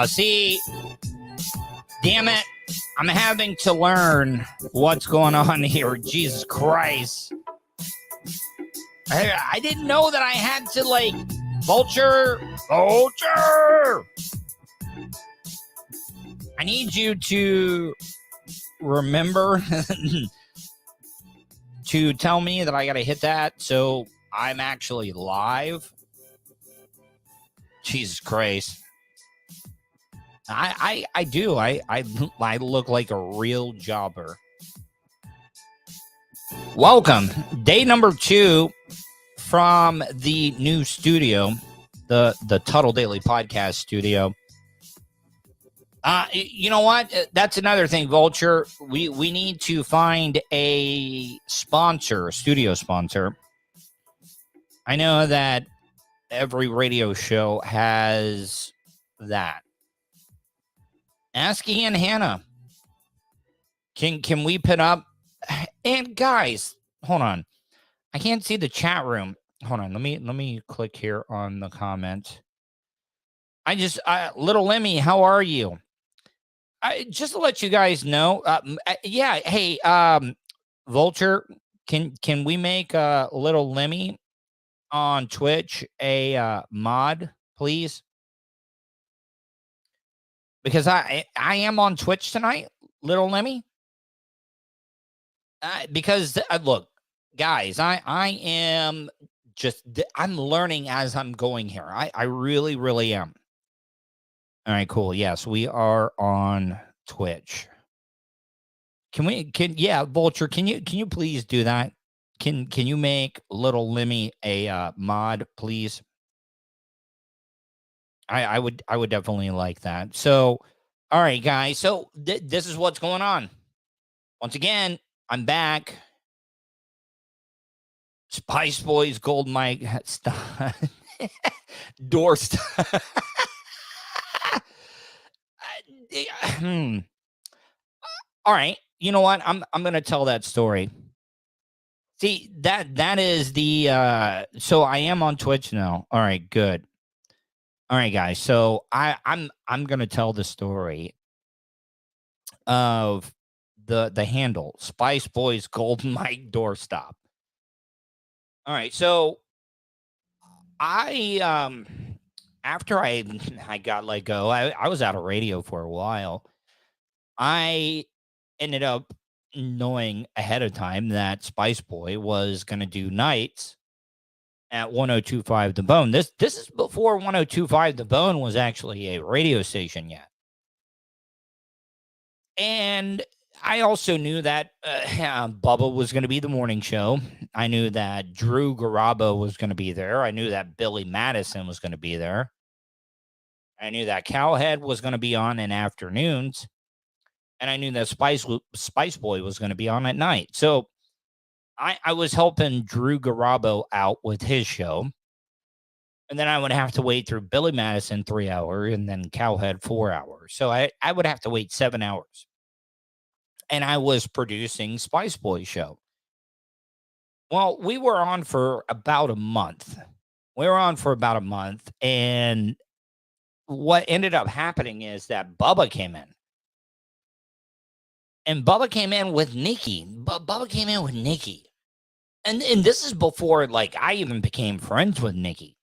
See, damn it. I'm having to learn what's going on here. Jesus Christ. I didn't know that I had to, like, Vulture. I need you to remember to tell me that I got to hit that so I'm actually live. Jesus Christ. I do. I look like a real jobber. Welcome. Day number 2 from the new studio, the Tuddle Daily Podcast studio. You know what? That's another thing, Vulture. We need to find a sponsor, a studio sponsor. I know that every radio show has that. Ask Ian Hannah. Can we put up? And guys, hold on. I can't see the chat room. Hold on. Let me click here on the comment. Little Lemmy, how are you? Just to let you guys know. Yeah. Hey, Vulture, can we make Little Lemmy on Twitch a mod, please? Because I am on Twitch tonight, Little Lemmy. Because look, guys, I am I'm learning as I'm going here. I really, really am. All right, cool. Yes, we are on Twitch. Yeah, Vulture, can you please do that? Can you make Little Lemmy a mod, please? I would definitely like that. So, all right, guys. So this is what's going on. Once again, I'm back. Spice Boys, Gold Mike, Doorstop. All right. You know what? I'm gonna tell that story. See, that is the so I am on Twitch now. All right, good. All right, guys. So I'm gonna tell the story of the handle Spice Boys Golden Mike Doorstop. All right, so I after I got let go, I was out of radio for a while. I ended up knowing ahead of time that Spice Boy was gonna do nights at 102.5 The Bone. This is before 102.5 The Bone was actually a radio station yet. And I also knew that Bubba was going to be the morning show. I knew that Drew Garabo was going to be there. I knew that Billy Madison was going to be there. I knew that Cowhead was going to be on in afternoons. And I knew that Spice Boy was going to be on at night. So I was helping Drew Garabo out with his show. And then I would have to wait through Billy Madison 3 hours and then Cowhead 4 hours. So I would have to wait 7 hours. And I was producing Spice Boy show. Well, we were on for about a month. And what ended up happening is that Bubba came in. And Bubba came in with Nikki. And this is before, like, I even became friends with Nikki.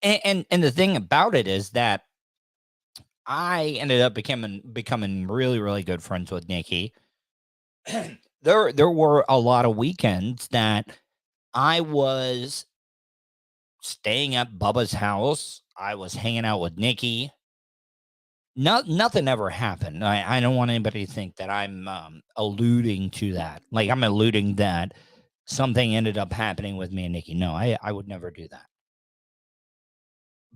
And the thing about it is that I ended up becoming really, really good friends with Nikki. There were a lot of weekends that I was staying at Bubba's house. I was hanging out with Nikki. Nothing ever happened. I don't want anybody to think that I'm alluding to that. Like I'm alluding that something ended up happening with me and Nikki. No, I would never do that.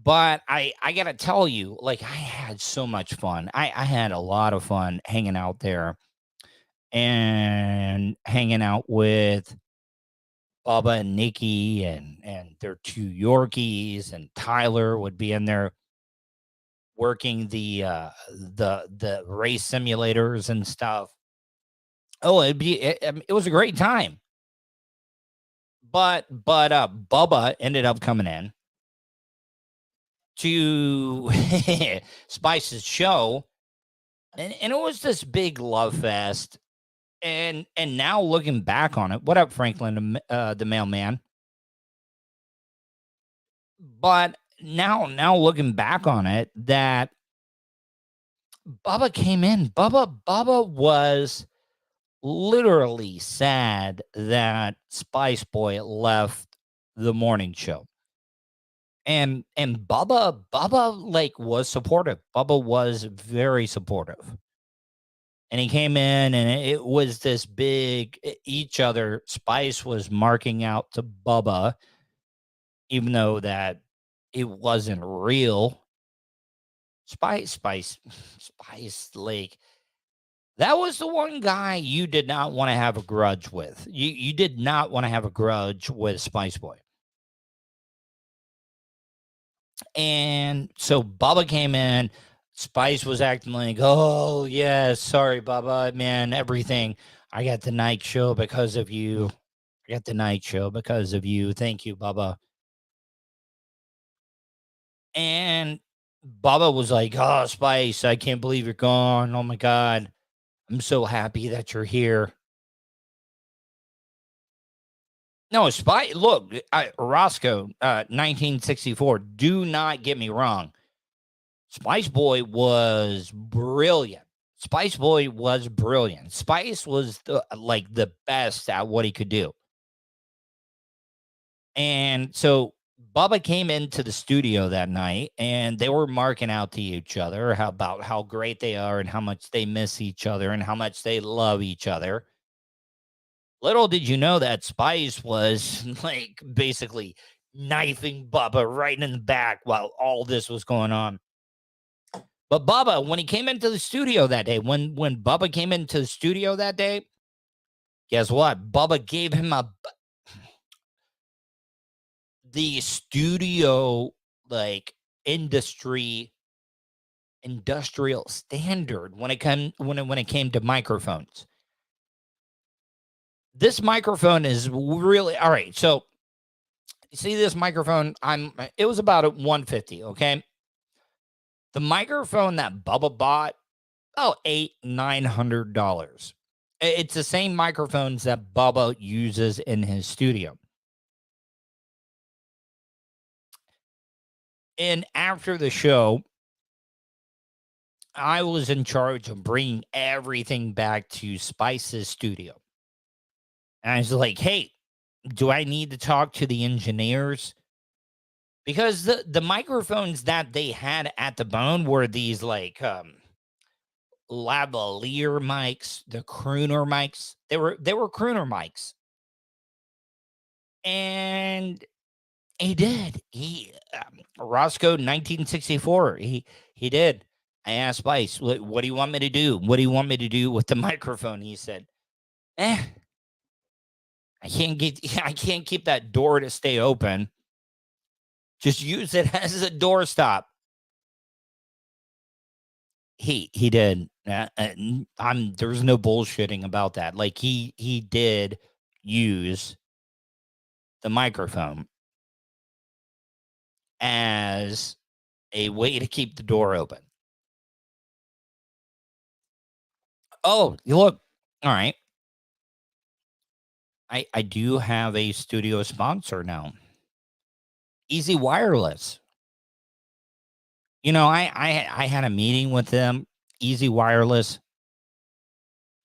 But I got to tell you, like, I had so much fun. I had a lot of fun hanging out there and hanging out with Bubba and Nikki and their 2 Yorkies, and Tyler would be in there working the race simulators and stuff. Oh, it was a great time. but Bubba ended up coming in to Spice's show, and it was this big love fest. And now looking back on it, what up, Franklin, the mailman? But now looking back on it, that Bubba came in. Bubba was literally sad that Spice Boy left the morning show. And Bubba like was supportive. Bubba was very supportive. And he came in and it was this big each other. Spice was marking out to Bubba, even though that it wasn't real. Spice, like that was the one guy you did not want to have a grudge with. You did not want to have a grudge with Spice Boy. And so Bubba came in. Spice was acting like, oh, yeah, sorry, Bubba, man, everything. I got the night show because of you. I got the night show because of you. Thank you, Bubba. And Bubba was like, oh, Spice, I can't believe you're gone. Oh, my God. I'm so happy that you're here. No, look, Roscoe, 1964. Do not get me wrong. Spice Boy was brilliant. Spice was like the best at what he could do. And so Bubba came into the studio that night and they were marking out to each other about how great they are and how much they miss each other and how much they love each other. Little did you know that Spice was like basically knifing Bubba right in the back while all this was going on. But Bubba, when he came into the studio that day, when Bubba came into the studio that day, guess what? Bubba gave him the studio like industrial standard when it came to microphones. This microphone is really all right. So you see this microphone? It was about a 150. Okay. The microphone that Bubba bought, oh, $900. It's the same microphones that Bubba uses in his studio. And after the show, I was in charge of bringing everything back to Spice's studio. And I was like, hey, do I need to talk to the engineers? Because the microphones that they had at the Bone were these like lavalier mics, the crooner mics. They were crooner mics. And he did. Roscoe 1964. He did. I asked Spice, what do you want me to do? What do you want me to do with the microphone? He said, eh, I can't keep that door to stay open. Just use it as a doorstop. He did. There's no bullshitting about that. Like he did use the microphone as a way to keep the door open. Oh, you look. All right. I do have a studio sponsor now. Easy Wireless. I had a meeting with them, Easy Wireless,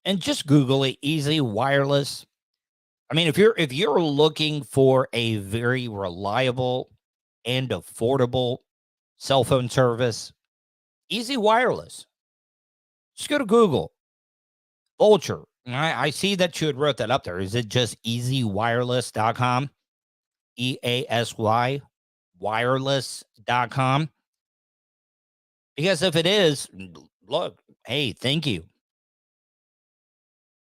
and just Google it, Easy Wireless. I mean, if you're looking for a very reliable and affordable cell phone service, Easy Wireless. Just go to Google. Vulture. I see that you had wrote that up there. Is it just easywireless.com? EASY wireless.com? Because if it is, look, hey, thank you.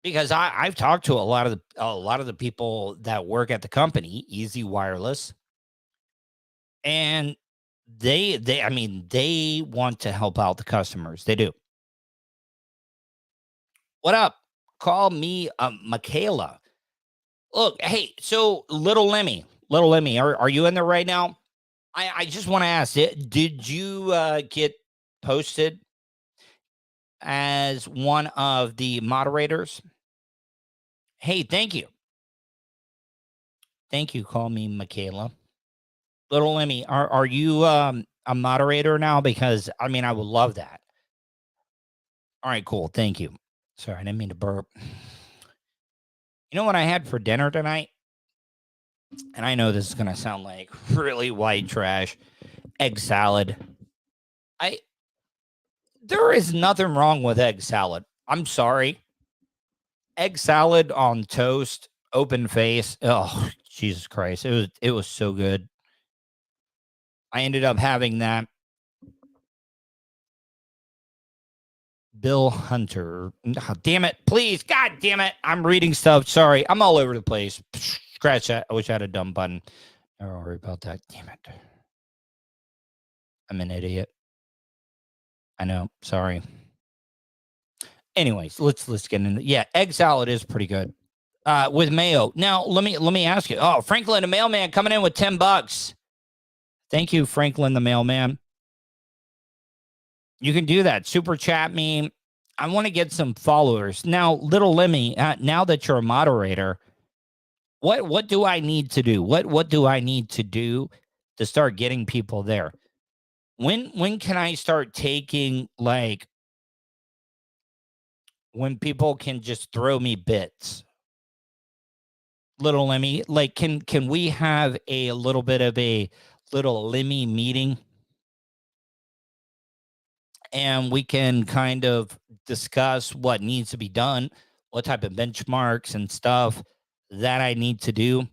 Because I've talked to a lot of the people that work at the company, Easy Wireless, and they want to help out the customers. They do. What up? Call me, Michaela. Look, hey, so little Lemmy, are you in there right now? I just want to ask it. Did you get posted as one of the moderators? Hey, thank you. Thank you. Call me Michaela. Little Lemmy, are you a moderator now? Because I mean, I would love that. All right, cool. Thank you. Sorry, I didn't mean to burp. You know what I had for dinner tonight? And I know this is gonna sound like really white trash. Egg salad. I There is nothing wrong with egg salad. I'm sorry. Egg salad on toast, open face. Oh, Jesus Christ. It was so good. I ended up having that. Bill Hunter. Oh, damn it. Please. God damn it. I'm reading stuff. Sorry. I'm all over the place. Scratch that. I wish I had a dumb button. Don't worry about that. Damn it. I'm an idiot. I know. Sorry. Anyways, let's get into. Yeah, egg salad is pretty good. With mayo. Now, let me ask you. Oh, Franklin the mailman coming in with $10. Thank you, Franklin the mailman. You can do that. Super chat me. I want to get some followers. Now, little Lemmy, now that you're a moderator, what do I need to do? What do I need to do to start getting people there? When can I start taking, like, when people can just throw me bits? Little Lemmy, like, can we have a little bit of a little Lemmy meeting, and we can kind of discuss what needs to be done, what type of benchmarks and stuff that I need to do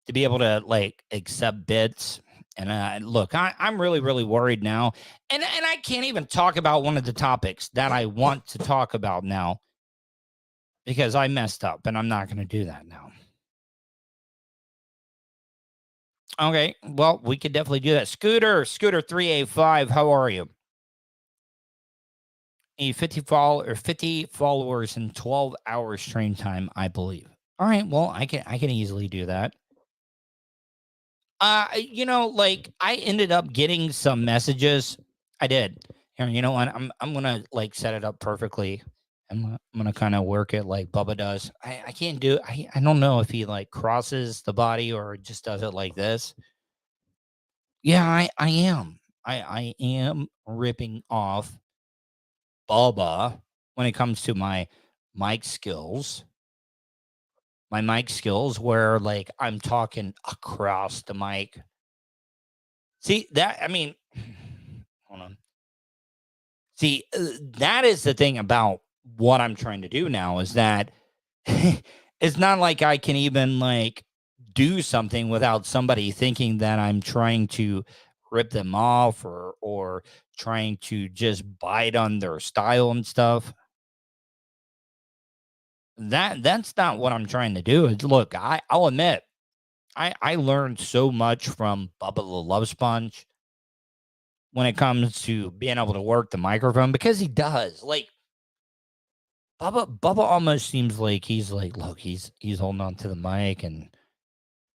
to be able to, like, accept bits. And look, I'm really, really worried now. And I can't even talk about one of the topics that I want to talk about now because I messed up and I'm not going to do that now. Okay. Well, we could definitely do that. Scooter 385, how are you? 50 followers in 12 hours stream time, I believe. All right. Well, I can easily do that. Like, I ended up getting some messages. I did. Here, you know what? I'm gonna, like, set it up perfectly. I'm gonna kind of work it like Bubba does. I can't do. I don't know if he, like, crosses the body or just does it like this. Yeah, I am. I am ripping off Bubba when it comes to my mic skills. My mic skills, where, like, I'm talking across the mic. See that? I mean, hold on. See, that is the thing about what I'm trying to do now is that it's not like I can even, like, do something without somebody thinking that I'm trying to rip them off or trying to just bite on their style and stuff. That's not what I'm trying to do. Is look, I'll admit I learned so much from Bubba the Love Sponge when it comes to being able to work the microphone because he does. Like, Bubba almost seems like he's like, look, he's holding on to the mic and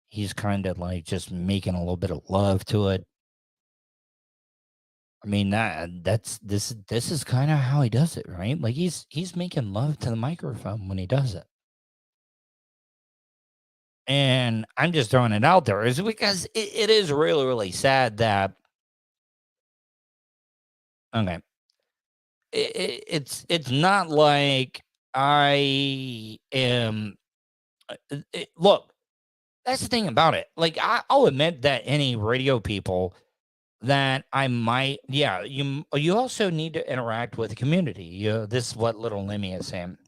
he's kind of like just making a little bit of love to it. I mean, this is kind of how he does it, right? Like, he's making love to the microphone when he does it. And I'm just throwing it out there is because it is really, really sad that, okay, it's not like I am. Look, that's the thing about it. Like, I'll admit that any radio people that I might, yeah, you also need to interact with the community. This is what little Lemmy is saying.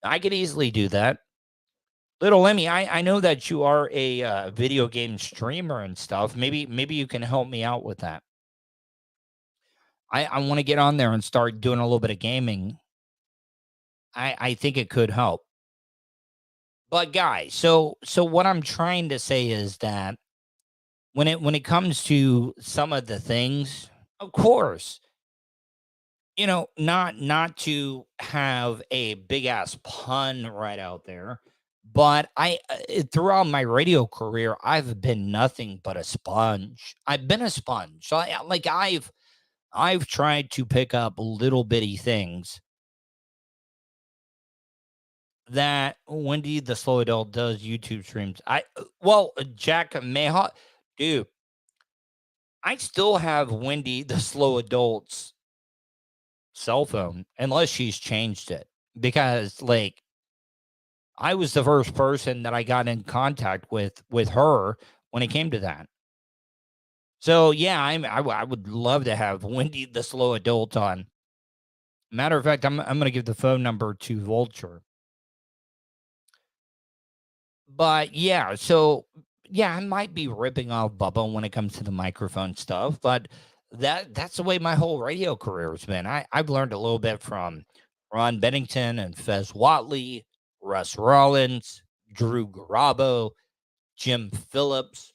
I could easily do that. Little Lemmy, I know that you are a video game streamer and stuff. Maybe you can help me out with that. I want to get on there and start doing a little bit of gaming. I think it could help. But guys, so what I'm trying to say is that when it comes to some of the things, of course, not to have a big ass pun right out there, But throughout my radio career, I've been nothing but a sponge. I've been a sponge. So I've tried to pick up little bitty things that Wendy the Slow Adult does YouTube streams. Jack Mayhaw, dude, I still have Wendy the Slow Adult's cell phone unless she's changed it because like I was the first person that I got in contact with her when it came to that. So yeah, I would love to have Wendy the Slow Adult on. Matter of fact, I'm gonna give the phone number to Vulture. But yeah, so yeah, I might be ripping off Bubba when it comes to the microphone stuff, but that's the way my whole radio career has been. I've learned a little bit from Ron Bennington and Fez Watley, Russ Rollins, Drew Garabo, Jim Phillips,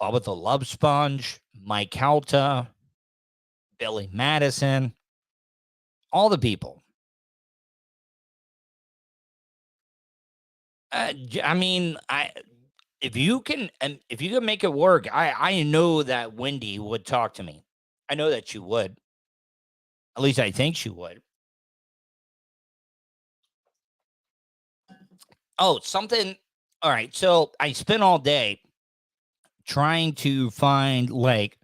Bubba the Love Sponge, Mike Calta, Billy Madison, all the people. I mean, if you can make it work, I know that Wendy would talk to me. I know that she would. At least I think she would. Oh, something. All right. So I spent all day trying to find like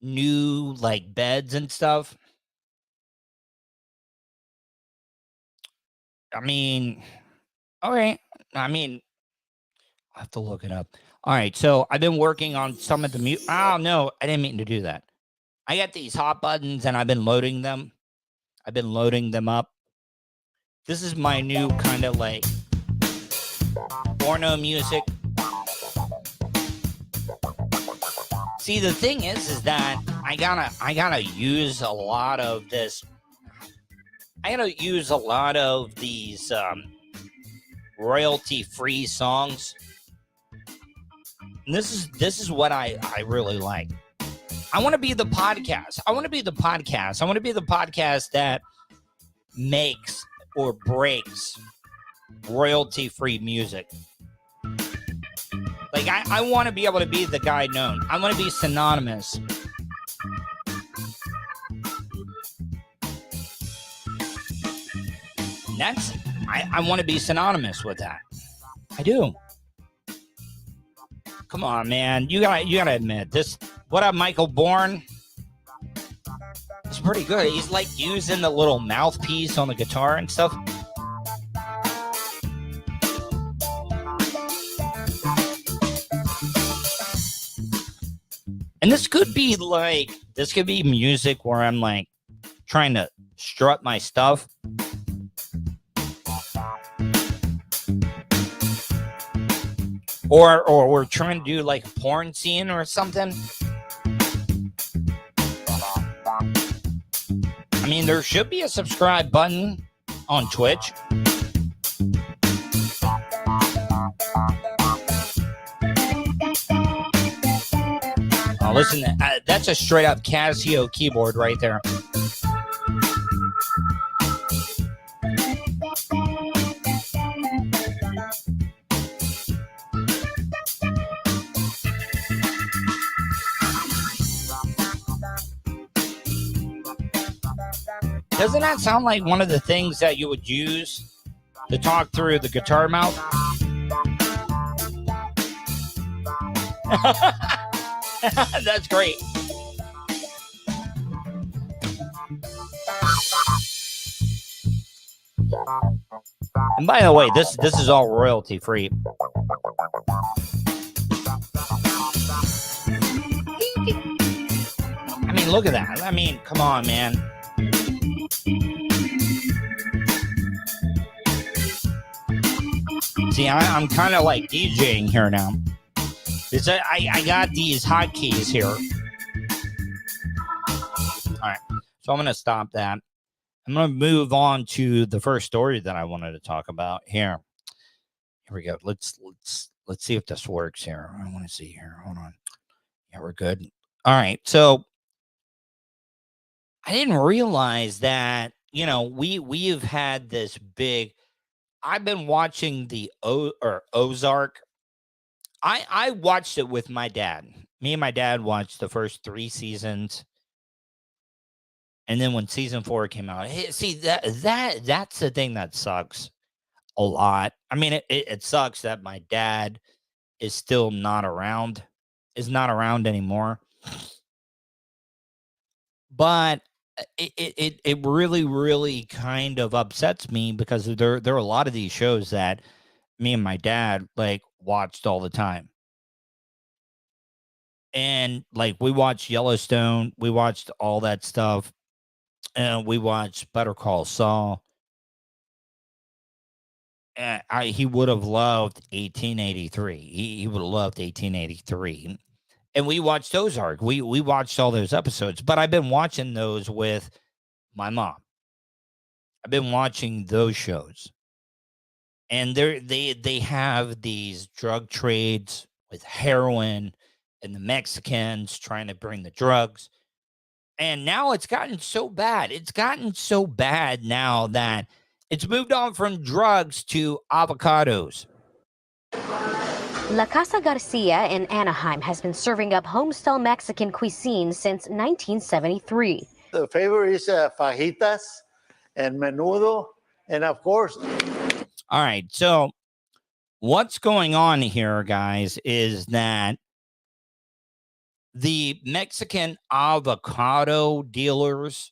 new like beds and stuff. I mean, all right. I mean, I have to look it up. All right. So I've been working on some of the mute. Oh no, I didn't mean to do that. I got these hot buttons and I've been loading them. I've been loading them up. This is my new kind of like porno music. See, the thing is that I gotta use a lot of this. I gotta use a lot of these royalty-free songs. And this is what I really like. I want to be the podcast. I want to be the podcast. I want to be the podcast that makes or breaks royalty-free music. Like, I want to be able to be the guy known. I want to be synonymous. That's, I want to be synonymous with that. I do. Come on, man. You gotta admit this. What up, Michael Bourne? It's pretty good. He's like using the little mouthpiece on the guitar and stuff. And this could be music where I'm like trying to strut my stuff. Or we're trying to do like a porn scene or something. I mean, there should be a subscribe button on Twitch. Oh, listen, that's a straight up Casio keyboard right there. Doesn't that sound like one of the things that you would use to talk through the guitar mouth? That's great. And by the way, this is all royalty free. I mean, look at that. I mean, come on, man. See, I'm kind of like DJing here now. I got these hotkeys here. All right, so I'm going to stop that. I'm going to move on to the first story that I wanted to talk about here. Here we go. Let's see if this works here. I want to see here. Hold on. Yeah, we're good. All right. So I didn't realize that, we've had this big I've been watching the Ozark. I watched it with my dad. Me and my dad watched the first 3 seasons, and then when season 4 came out, see that's the thing that sucks a lot. I mean, it sucks that my dad is still not around, is not around anymore. But it really, really kind of upsets me because there are a lot of these shows that me and my dad like watched all the time. And like we watched Yellowstone, we watched all that stuff, and we watched Better Call Saul. And he would have loved 1883. He would have loved 1883. And we watched Ozark. We watched all those episodes, but I've been watching those with my mom. I've been watching those shows. And they have these drug trades with heroin and the Mexicans trying to bring the drugs. And now it's gotten so bad. It's gotten so bad now that it's moved on from drugs to avocados. La Casa Garcia in Anaheim has been serving up homestyle Mexican cuisine since 1973. The favorite is fajitas and menudo, and of course. All right. So what's going on here, guys, is that the Mexican avocado dealers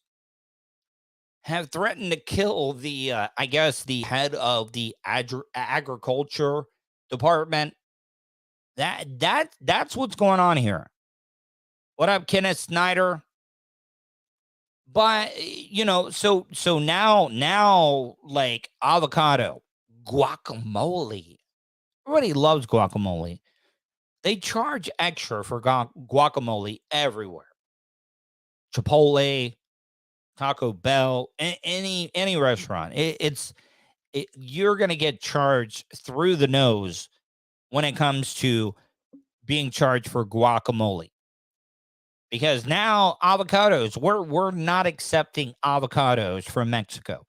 have threatened to kill the, I guess, the head of the agriculture department. That's what's going on here. What up, Kenneth Snyder? But so now like avocado, guacamole. Everybody loves guacamole. They charge extra for guacamole everywhere. Chipotle, Taco Bell, any restaurant. You're gonna get charged through the nose when it comes to being charged for guacamole. Because now avocados, we're not accepting avocados from Mexico.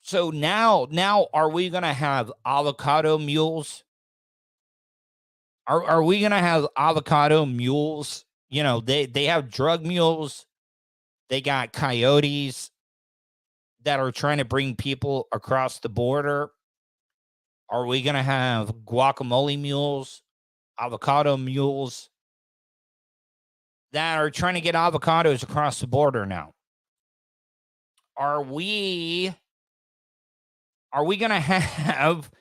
So now are we gonna have avocado mules? Are we gonna have avocado mules? They have drug mules. They got coyotes that are trying to bring people across the border. Are we gonna have guacamole mules, avocado mules that are trying to get avocados across the border now? Are we gonna have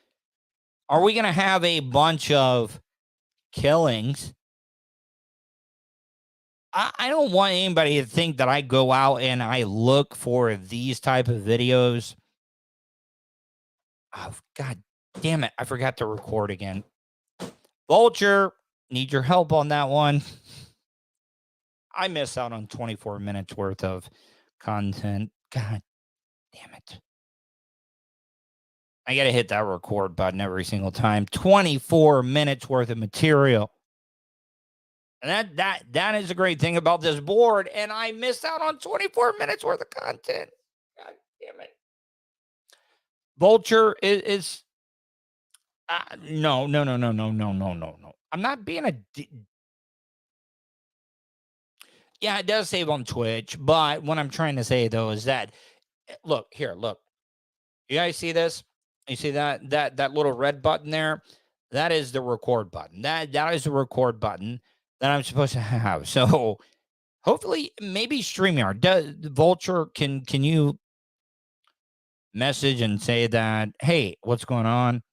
a bunch of killings? I don't want anybody to think that I go out and I look for these type of videos. Oh, God damn it. I forgot to record again. Vulture, need your help on that one. I miss out on 24 minutes worth of content. God damn it. I got to hit that record button every single time. 24 minutes worth of material. And that is a great thing about this board. And I missed out on 24 minutes worth of content. God damn it. Vulture is no. I'm not being yeah, it does save on Twitch. But what I'm trying to say, though, is that, look. You guys see this? You see that little red button there? That is the record button. That is the record button that I'm supposed to have. So hopefully, maybe StreamYard. Vulture, can you message and say that, hey, what's going on?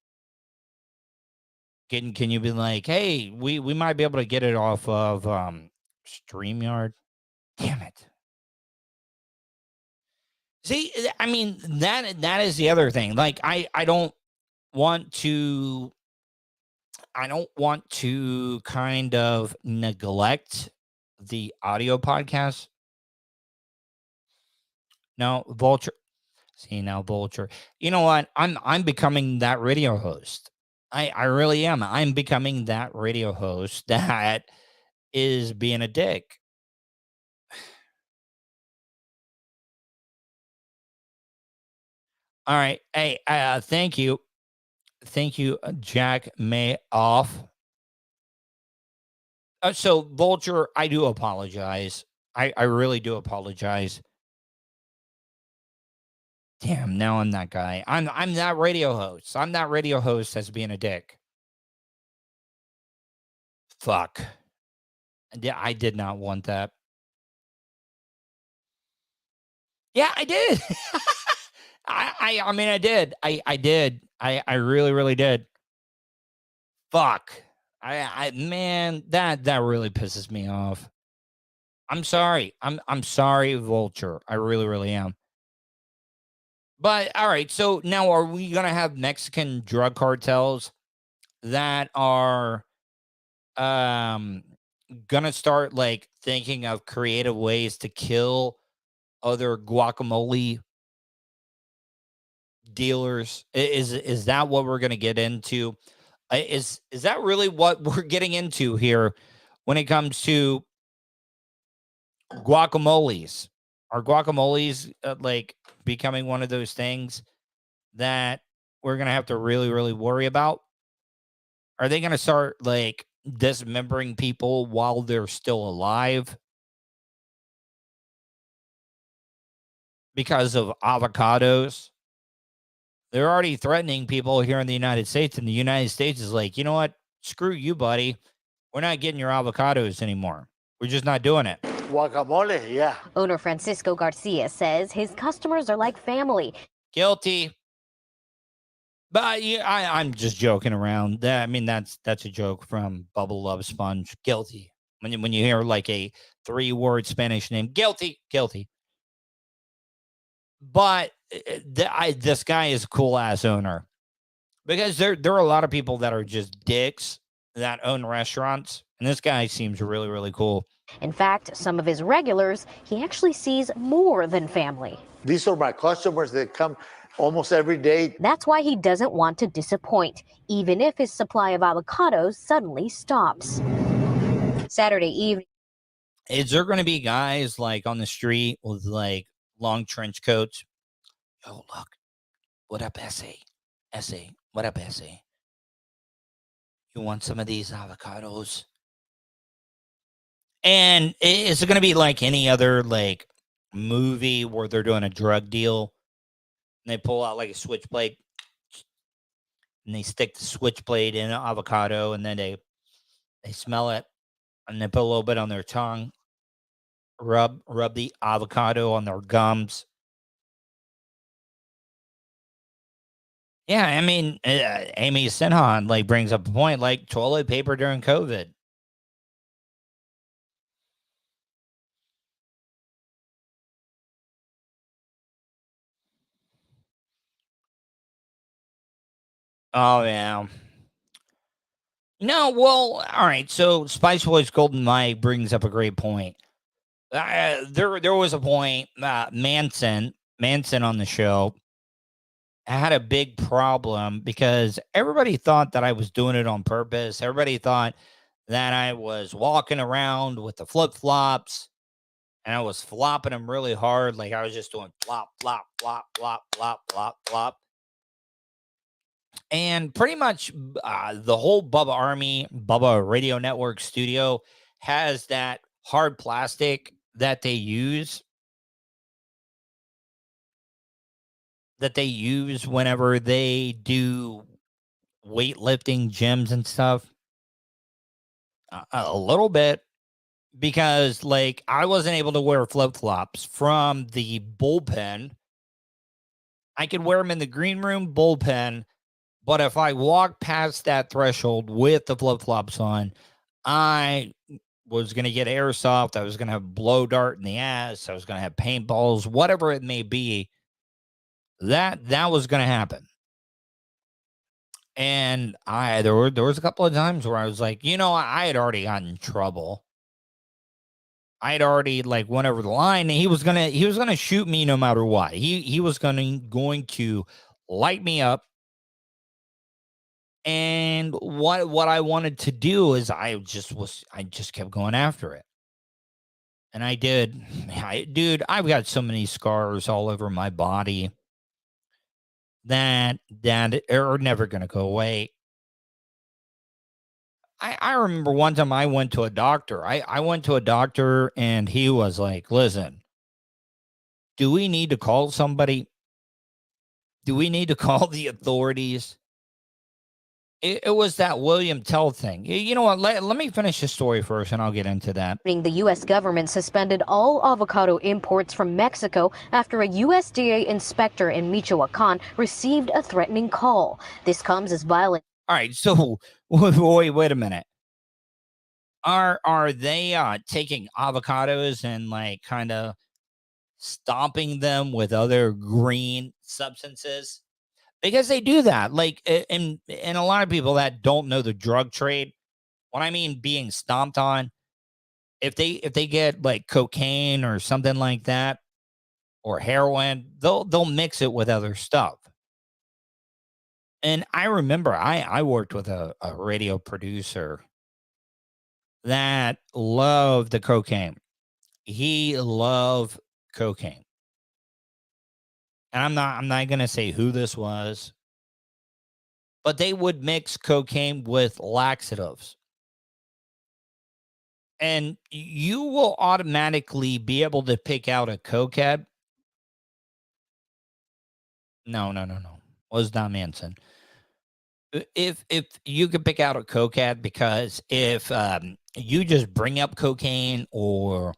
Can you be like, hey, we might be able to get it off of StreamYard? Damn it. See, I mean, that is the other thing. Like, I don't want to kind of neglect the audio podcast. No, Vulture. See, now Vulture. You know what? I'm becoming that radio host. I really am. I'm becoming that radio host that is being a dick. All right. Hey, thank you. Thank you, Jack May off. So Vulture, I do apologize. I really do apologize. Damn, now I'm that guy. I'm that radio host. I'm that radio host that's being a dick. Fuck. Yeah, I did not want that. Yeah, I did. I mean I did. I did. I really, really did. Fuck. I man, that really pisses me off. I'm sorry. I'm sorry, Vulture. I really, really am. But all right, so now are we gonna have Mexican drug cartels that are um gonna start like thinking of creative ways to kill other guacamole dealers? Is that what we're gonna get into? Is that really what we're getting into here when it comes to guacamoles? Are guacamoles like becoming one of those things that we're gonna have to really, really worry about? Are they gonna start like dismembering people while they're still alive because of avocados? They're already threatening people here in the United States, and the United States is like, you know what? Screw you, buddy. We're not getting your avocados anymore. We're just not doing it. Guacamole, yeah. Owner Francisco Garcia says his customers are like family. Guilty. But yeah, I'm just joking around. I mean, that's a joke from Bubble Love Sponge. Guilty. When you hear like a 3-word Spanish name, guilty, guilty. But this guy is a cool ass owner, because there are a lot of people that are just dicks that own restaurants, and this guy seems really, really cool. In fact, some of his regulars he actually sees more than family. These are my customers that come almost every day. That's why he doesn't want to disappoint, even if his supply of avocados suddenly stops. Saturday evening. Is there going to be guys like on the street with like long trench coats? Oh, look. What up, SA? SA. What up, SA? You want some of these avocados? And is it going to be like any other like movie where they're doing a drug deal and they pull out like a switchblade and they stick the switchblade in an avocado, and then they smell it and they put a little bit on their tongue, rub the avocado on their gums. Yeah, I mean, Amy Sinhan like brings up a point, like toilet paper during COVID. Oh yeah. No, well, all right. So Spice Boys Golden Mike brings up a great point. There was a point. Manson on the show had a big problem because everybody thought that I was doing it on purpose. Everybody thought that I was walking around with the flip flops and I was flopping them really hard, like I was just doing flop, flop, flop, flop, flop, flop, flop. And pretty much the whole Bubba Army, Bubba Radio Network studio has that hard plastic that they use whenever they do weightlifting gyms and stuff. A little bit, because like I wasn't able to wear flip flops from the bullpen. I could wear them in the green room bullpen, but if I walk past that threshold with the flip flops on, I was going to get airsoft. I was going to have blow dart in the ass. I was going to have paintballs, whatever it may be. That was going to happen. And there was a couple of times where I was like, I had already gotten in trouble. I had already like went over the line, and he was gonna shoot me no matter what. He was going to light me up. And what I wanted to do is I just kept going after it. And I did. Dude, I've got so many scars all over my body. that are never going to go away. I remember one time I went to a doctor. I went to a doctor and he was like, listen, do we need to call somebody? Do we need to call the authorities? It was that William Tell thing. You know what? Let me finish the story first and I'll get into that. The U.S. government suspended all avocado imports from Mexico after a USDA inspector in Michoacan received a threatening call. This comes as violent. All right, so wait a minute. Are they taking avocados and like kind of stomping them with other green substances? Because they do that. Like and a lot of people that don't know the drug trade, when I mean being stomped on, if they get like cocaine or something like that or heroin, they'll mix it with other stuff. And I remember I worked with a radio producer that loved the cocaine. He loved cocaine. And I'm not gonna say who this was, but they would mix cocaine with laxatives. And you will automatically be able to pick out a cokehead. No. Was not Manson. If you could pick out a cokehead, because if you just bring up cocaine or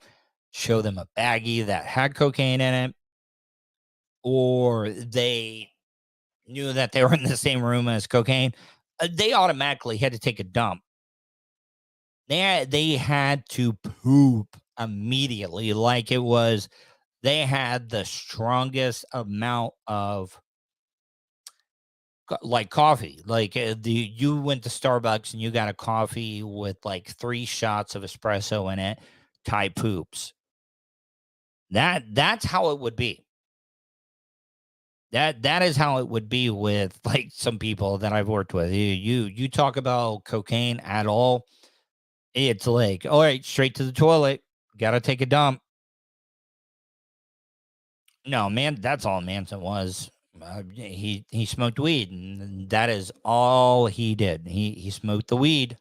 show them a baggie that had cocaine in it, or they knew that they were in the same room as cocaine, they automatically had to take a dump. They had to poop immediately, like it was they had the strongest amount of like coffee. Like you went to Starbucks and you got a coffee with like 3 shots of espresso in it, type poops. That's how it would be. That is how it would be with like some people that I've worked with. You talk about cocaine at all, it's like, all right, straight to the toilet, gotta take a dump. No, man, that's all Manson was. He smoked weed, and that is all he did. He smoked the weed.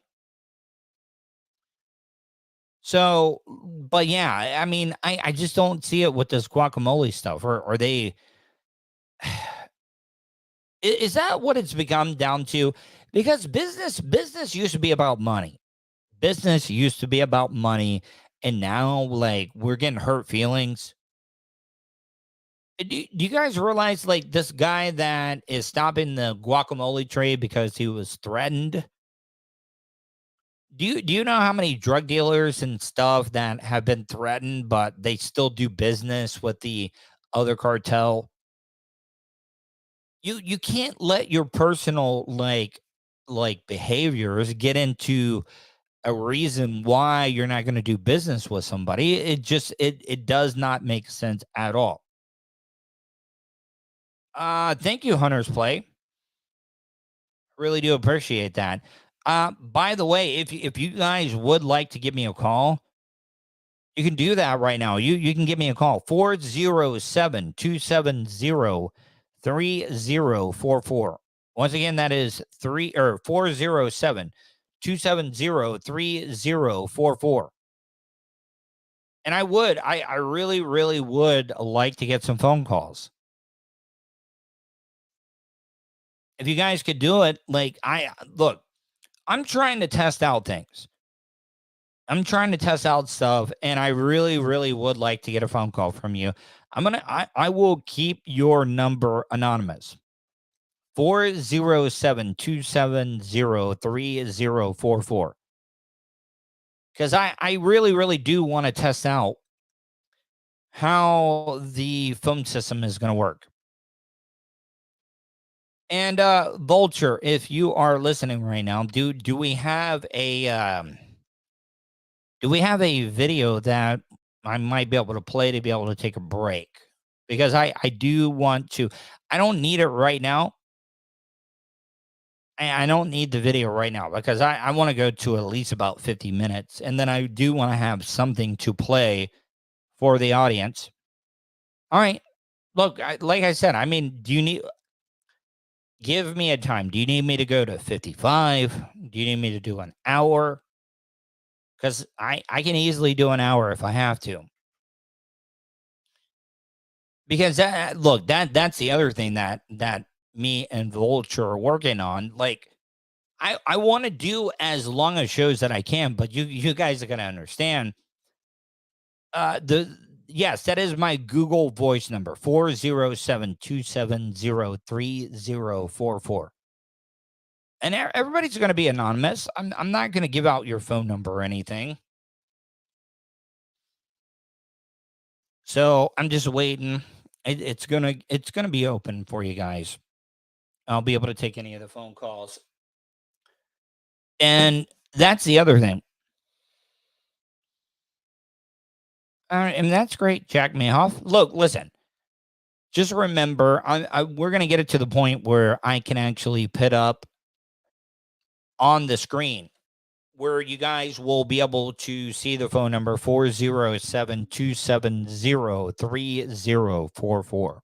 So, but yeah, I mean, I just don't see it with this guacamole stuff. Or they is that what it's become down to? Because business used to be about money. Business used to be about money, and now like we're getting hurt feelings. Do you guys realize like this guy that is stopping the guacamole trade because he was threatened? Do you know how many drug dealers and stuff that have been threatened, but they still do business with the other cartel? You can't let your personal like behaviors get into a reason why you're not going to do business with somebody. It does not make sense at all. Thank you, Hunter's Play. Really do appreciate that. By the way, if you guys would like to give me a call, you can do that right now. You can give me a call 407-270-3044. Once again, that is 407-270-3044. And I really, really would like to get some phone calls. If you guys could do it, like I'm trying to test out things. I'm trying to test out stuff, and I really, really would like to get a phone call from you. I will keep your number anonymous. 407-270-3044. Because I really, really do want to test out how the phone system is going to work. And Vulture, if you are listening right now, do we have a video that I might be able to play to be able to take a break? Because I do want to. I don't need it right now. I don't need the video right now because I want to go to at least about 50 minutes. And then I do want to have something to play for the audience. All right. Look, like I said, I mean, do you need Give me a time. Do you need me to go to 55? Do you need me to do an hour? Because I can easily do an hour if I have to. Because that's the other thing that me and Vulture are working on. Like, I want to do as long as shows that I can, but you guys are gonna understand. Yes, that is my Google Voice number, 407-270-3044. And everybody's going to be anonymous. I'm not going to give out your phone number or anything. So I'm just waiting. It's gonna be open for you guys. I'll be able to take any of the phone calls. And that's the other thing. And that's great, Jack Mayhoff. Look, listen. Just remember, we're going to get it to the point where I can actually put up on the screen where you guys will be able to see the phone number 407-270-3044.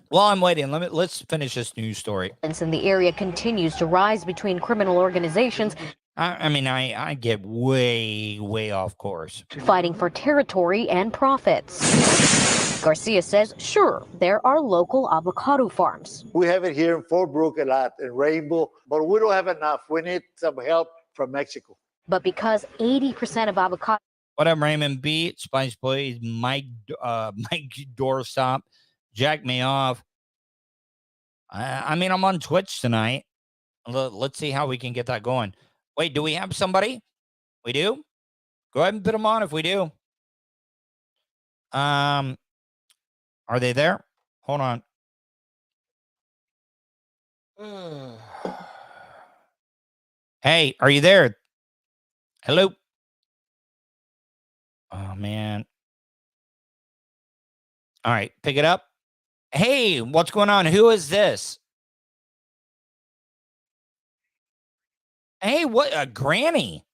While I'm waiting, let's finish this news story. In the area continues to rise between criminal organizations. I mean, I get way off course. Fighting for territory and profits. Garcia says, sure, there are local avocado farms. We have it here in Fort Brooke a lot, in Rainbow, but we don't have enough. We need some help from Mexico. But because 80% of avocado. What up, Raymond B, Spice Boys, Mike Doorstop, Jack Mayoff. I mean, I'm on Twitch tonight. Let's see how we can get that going. Wait, do we have somebody? We do? Go ahead and put them on if we do. Are they there? Hold on. Hey, are you there? Hello? Oh, man. All right, pick it up. Hey, what's going on? Who is this? Hey, what? Granny.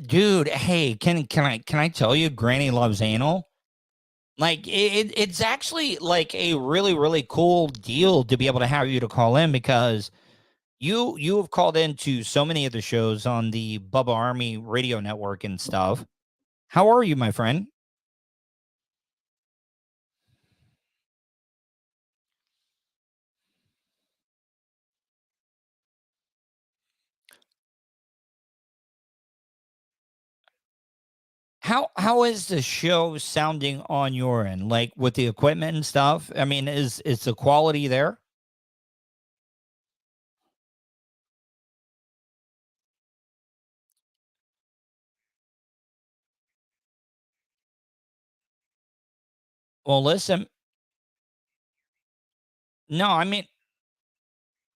Dude, hey, can I tell you, Granny loves anal? Like, it's actually like a really cool deal to be able to have you to call in, because you have called into so many of the shows on the Bubba Army radio network and stuff. How are you, my friend? How is the show sounding on your end, like with the equipment and stuff? I mean, is the quality there? Well, listen. No, I mean,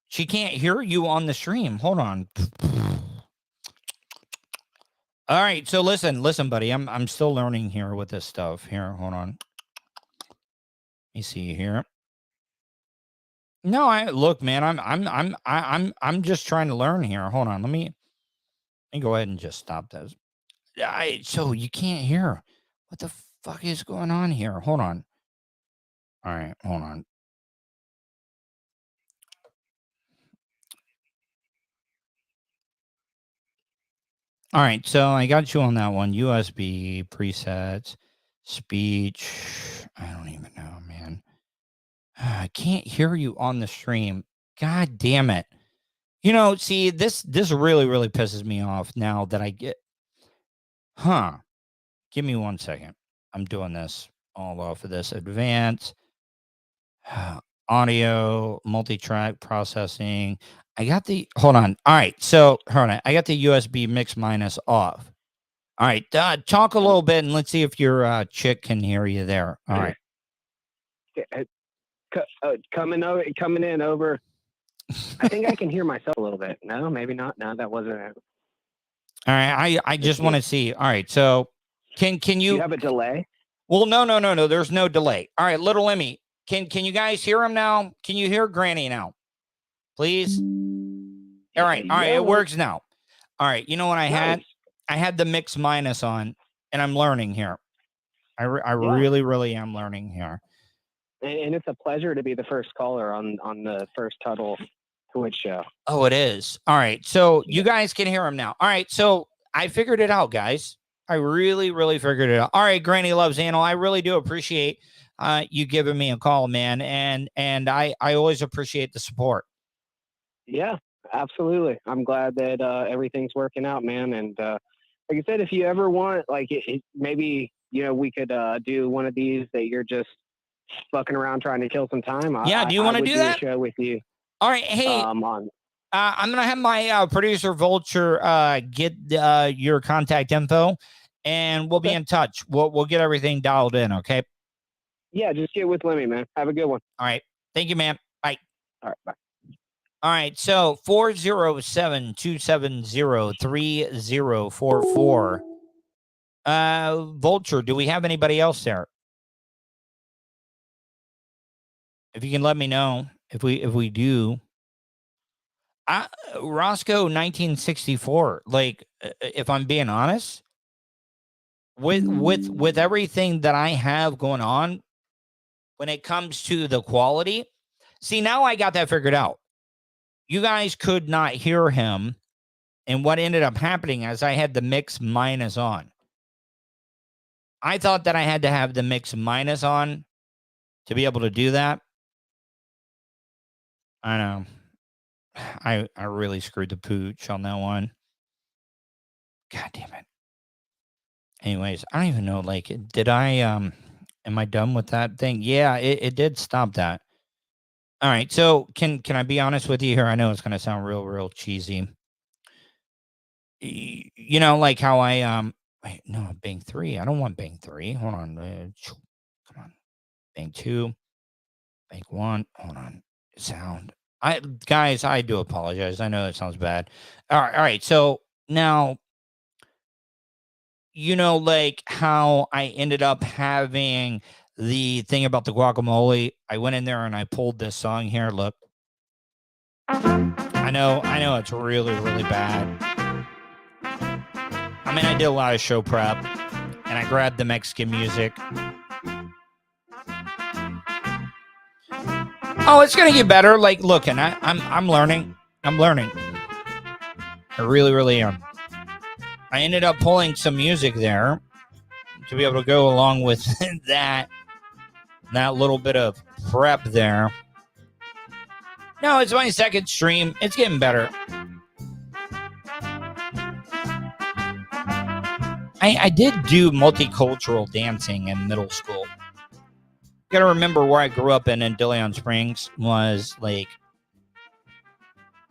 she can't hear you on the stream. Hold on. All right, so listen, buddy. I'm still learning here with this stuff. Here, hold on. Let me see here. No, look, man. I'm just trying to learn here. Hold on. Let me go ahead and just stop this. So you can't hear. What the fuck is going on here? Hold on. All right, hold on. All right, so I got you on that one. USB presets, speech. I don't even know, man. I can't hear you on the stream. God damn it. You know, see, this really pisses me off now that I get. Huh. Give me 1 second. I'm doing this all off of this advanced audio, multi-track processing. I got the, hold on. All right. So hold on. I got the USB mix minus off. All right. Talk a little bit and let's see if your chick can hear you there. All right. Coming in over. I think I can hear myself a little bit. No, maybe not. No, that wasn't it. All right. I just want to see. All right. So can you, you have a delay? Well, no. There's no delay. All right. Little Emmy, can you guys hear him now? Can you hear Granny now? Please. All right. It works now. All right. You know what I had? I had the mix minus on and I'm learning here. I really am learning here. And it's a pleasure to be the first caller on the first Tuddle Twitch show. Oh, it is. All right. So you guys can hear him now. All right. So I figured it out, guys. I really, really figured it out. All right, Granny Loves Anal. I really do appreciate you giving me a call, man. And I always appreciate the support. Yeah, absolutely. I'm glad that everything's working out, man. And like I said, if you ever want, like, maybe, you know, we could do one of these that you're just fucking around trying to kill some time. Yeah, do you want to do that? A show with you. All right. Hey, I'm going to have my producer Vulture get your contact info, and we'll be in touch. We'll get everything dialed in, okay? Yeah, just get with Lemmy, man. Have a good one. All right. Thank you, man. Bye. All right, bye. All right, so 407-270-3044. Vulture, do we have anybody else there? If you can let me know if we do. Roscoe 1964. Like, if I'm being honest, with everything that I have going on when it comes to the quality, see, now I got that figured out. You guys could not hear him, and what ended up happening is I had the mix minus on. I thought that I had to have the mix minus on to be able to do that. I know. I really screwed the pooch on that one. God damn it. Anyways, I don't even know, like, did I, am I done with that thing? Yeah, it did stop that. All right, so can I be honest with you here? I know it's going to sound real cheesy. You know, like how I, wait, no, Bang 3. I don't want Bang 3. Hold on. Come on. Bang 2. Bang 1. Hold on. Sound. Guys, I do apologize. I know it sounds bad. All right. So now, you know, like how I ended up having the thing about the guacamole. I went in there and I pulled this song here. Look. I know it's really bad. I mean, I did a lot of show prep and I grabbed the Mexican music. Oh, it's gonna get better. Like, look, and I'm learning. I'm learning. I really am. I ended up pulling some music there to be able to go along with that little bit of prep there. No, it's my second stream. It's getting better. I did do multicultural dancing in middle school. You gotta remember where I grew up in Dillon Springs was like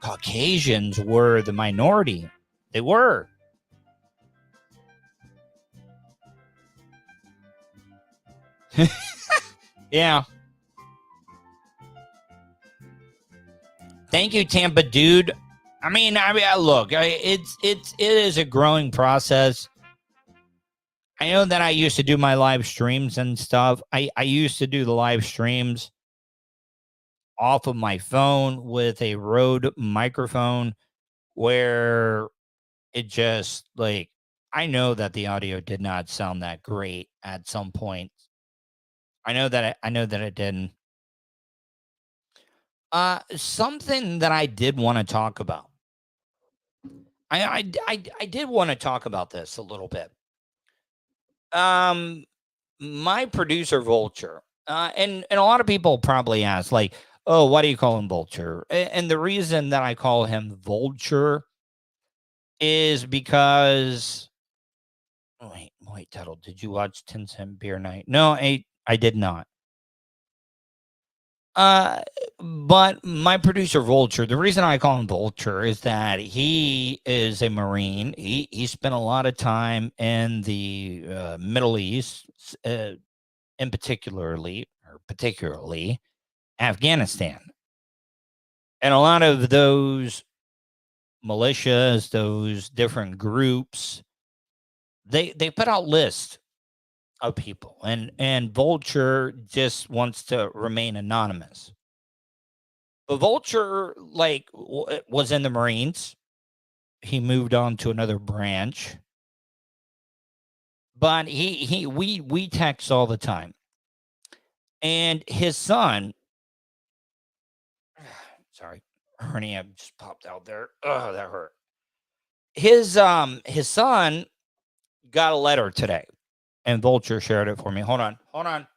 Caucasians were the minority. They were. Yeah. Thank you, Tampa dude. I mean, look, it is a growing process. I know that I used to do my live streams and stuff. I used to do the live streams off of my phone with a Rode microphone where it just, like, I know that the audio did not sound that great at some point. I know that it didn't. Something that I did want to talk about. I did want to talk about this a little bit. My producer Vulture, and a lot of people probably ask, like, oh, why do you call him Vulture? And the reason that I call him Vulture is because, wait, Tuddle, did you watch 10 Cent Beer Night? No, I did not. But my producer Vulture, the reason I call him Vulture is that he is a Marine. He spent a lot of time in the Middle East, in particularly Afghanistan. And a lot of those militias, those different groups, they put out lists of people, and Vulture just wants to remain anonymous. But Vulture, like, was in the Marines. He moved on to another branch, but we text all the time, And his son, sorry, hernia just popped out there. Oh, that hurt. His son got a letter today, and Vulture shared it for me. Hold on. I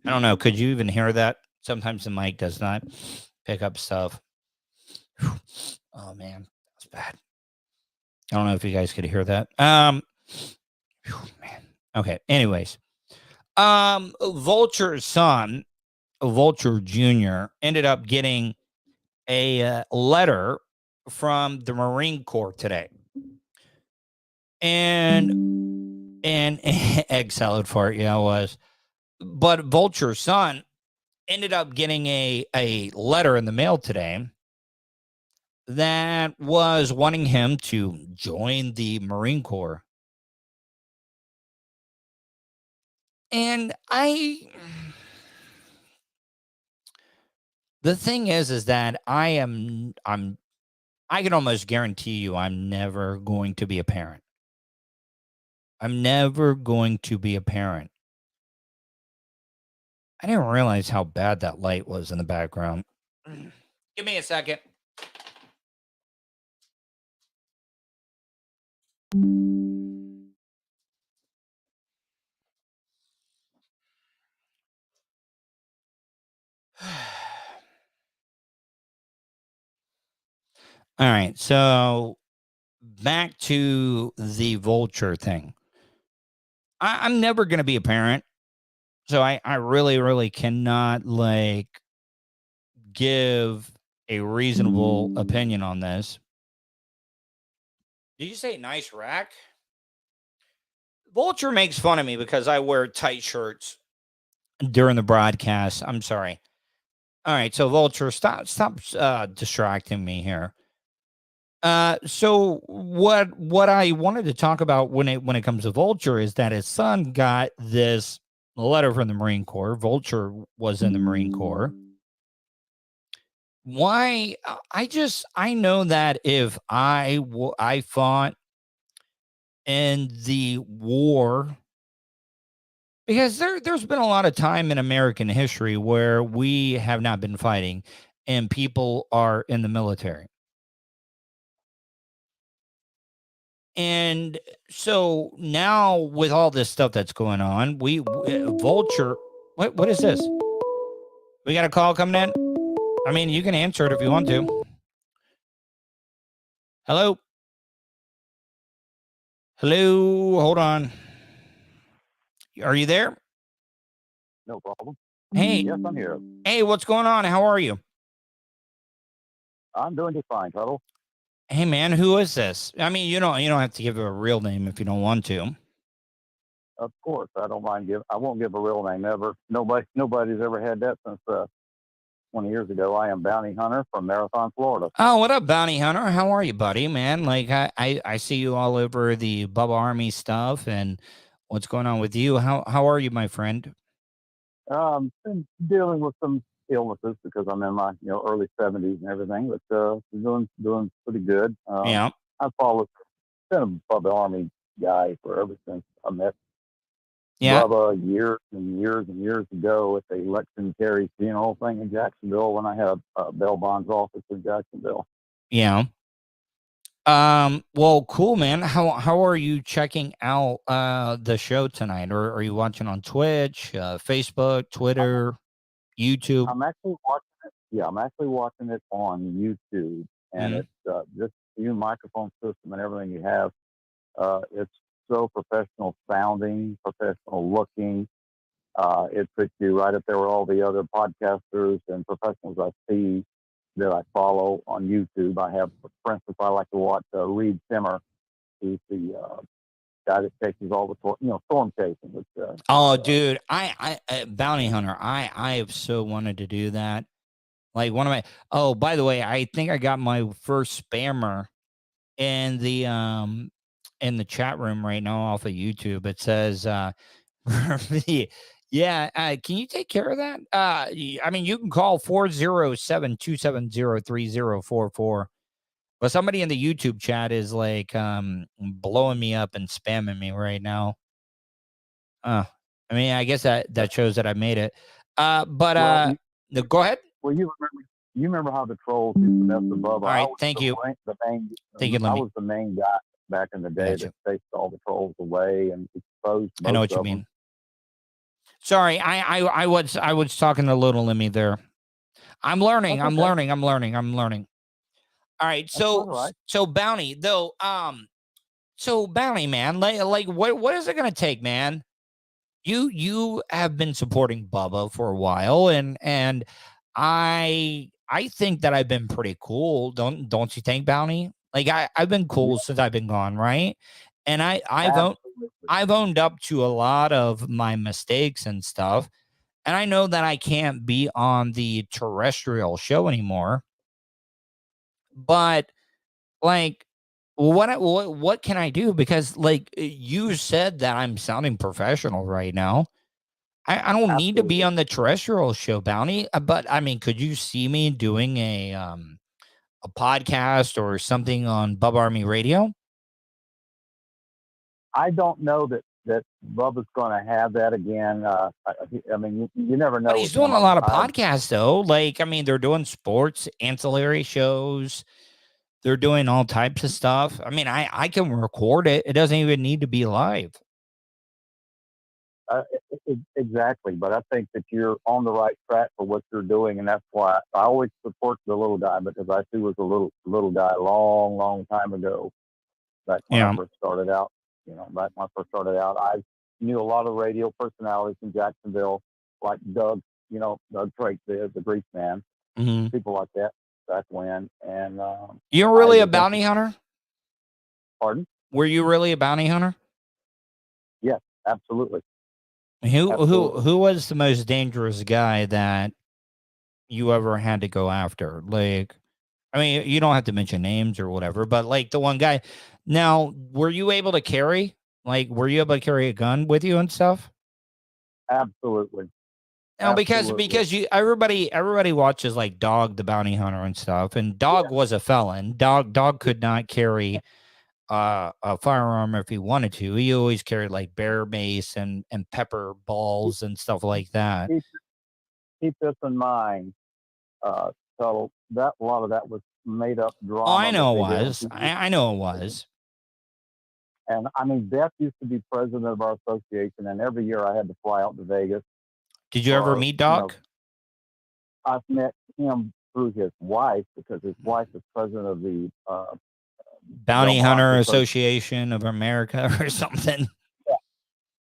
don't know. Could you even hear that? Sometimes the mic does not pick up stuff. Oh man, that's bad. I don't know if you guys could hear that. Man. Okay. Anyways, Vulture's son, Vulture Jr., ended up getting a letter from the Marine Corps today, and egg salad fart. Yeah, it was. But Vulture's son ended up getting a letter in the mail today that was wanting him to join the Marine Corps. And the thing is that I can almost guarantee you I'm never going to be a parent. I'm never going to be a parent. I didn't realize how bad that light was in the background. Give me a second. All right, so back to the Vulture thing. I'm never going to be a parent, so I really, really cannot give a reasonable opinion on this. Did you say nice rack? Vulture makes fun of me because I wear tight shirts during the broadcast. I'm sorry. All right, so Vulture, stop distracting me here. So what I wanted to talk about when it comes to Vulture is that his son got this letter from the Marine Corps. Vulture was in the Marine Corps. Why? I know that if I fought in the war, because there's been a lot of time in American history where we have not been fighting and people are in the military. And so now with all this stuff that's going on, Vulture, what is this? We got a call coming in. I mean, you can answer it if you want to. Hello? Hello? Hold on. Are you there? No problem. Hey. Yes, I'm here. Hey, what's going on? How are you? I'm doing just fine, Tuddle. Hey man, who is this? I mean, you don't have to give a real name if you don't want to. Of course, I don't mind I won't give a real name ever. Nobody's ever had that since 20 years ago. I am Bounty Hunter from Marathon, Florida. Oh, what up, Bounty Hunter? How are you, buddy? Man, like I see you all over the Bubba Army stuff, and what's going on with you? How are you, my friend? Been dealing with some illnesses because I'm in my early 70s and everything, but doing pretty good. Yeah. I've been a Bubba Army guy for ever since I met Bubba years and years and years ago at the election Terry funeral thing in Jacksonville when I had bail bonds office in Jacksonville. Yeah. Well, cool, man. How are you checking out the show tonight? Or are you watching on Twitch, Facebook, Twitter, YouTube? I'm actually watching it. Yeah, I'm actually watching it on YouTube, and it's just new microphone system and everything you have. It's so professional sounding, professional looking. It puts you right up there with all the other podcasters and professionals I see that I follow on YouTube. I have, for instance, I like to watch Reed Simmer, who's the guy that chases all the storm chasing. Which, Dude, I Bounty Hunter, I have so wanted to do that. Like one of my. Oh, by the way, I think I got my first spammer in the chat room right now off of YouTube. It says, yeah, can you take care of that? I mean, you can call 407-270-3044. But somebody in the YouTube chat is like blowing me up and spamming me right now. I mean, I guess that shows that I made it. Well, No, go ahead. well, you remember how the trolls used to mess with Bubba. All right, thank you. Thank you, I Lemmy. was the main guy back in the day Gotcha. that chased all the trolls away and exposed I know most what you of them. mean. Sorry, I was talking to little Lemmy there. I'm learning. That's I'm okay. learning. I'm learning. I'm learning. All right. That's all right. So Bounty though. So Bounty man, like what is it gonna take, man? You have been supporting Bubba for a while, and I think that I've been pretty cool. Don't you think, Bounty? Like I've been cool since I've been gone, right? And I've owned up to a lot of my mistakes and stuff. And I know that I can't be on the terrestrial show anymore. But like what can I do? Because like you said that I'm sounding professional right now. I don't need to be Absolutely. on the terrestrial show, Bounty. But I mean, could you see me doing a podcast or something on Bub Army Radio? I don't know that Bubba's going to have that again. I mean, you never know. But he's doing a lot of podcasts, though. Like, I mean, they're doing sports, ancillary shows. They're doing all types of stuff. I mean, I can record it. It doesn't even need to be live. Exactly, but I think that you're on the right track for what you're doing, and that's why I always support the little guy, because I too was a little guy long time ago. Back when I first started out, I knew a lot of radio personalities in Jacksonville, like Doug Drake, the Grease Man, people like that back when. And you're really a bounty hunter? Pardon? Were you really a bounty hunter? Yes, absolutely. Who was the most dangerous guy that you ever had to go after? Like, I mean, you don't have to mention names or whatever, but like the one guy. Now, were you able to carry? Like, were you able to carry a gun with you and stuff? Absolutely. No, because everybody watches like Dog the Bounty Hunter and stuff, and Dog was a felon. Dog could not carry a firearm if he wanted to. He always carried like bear mace and pepper balls and stuff like that. Keep this in mind. So that a lot of that was made up drama. Oh, I know it was. I know it was. And I mean, Beth used to be president of our association, and every year I had to fly out to Vegas. Did you ever meet Doc? I've met him through his wife, because his wife is president of the Bounty Hunter Association of America or something.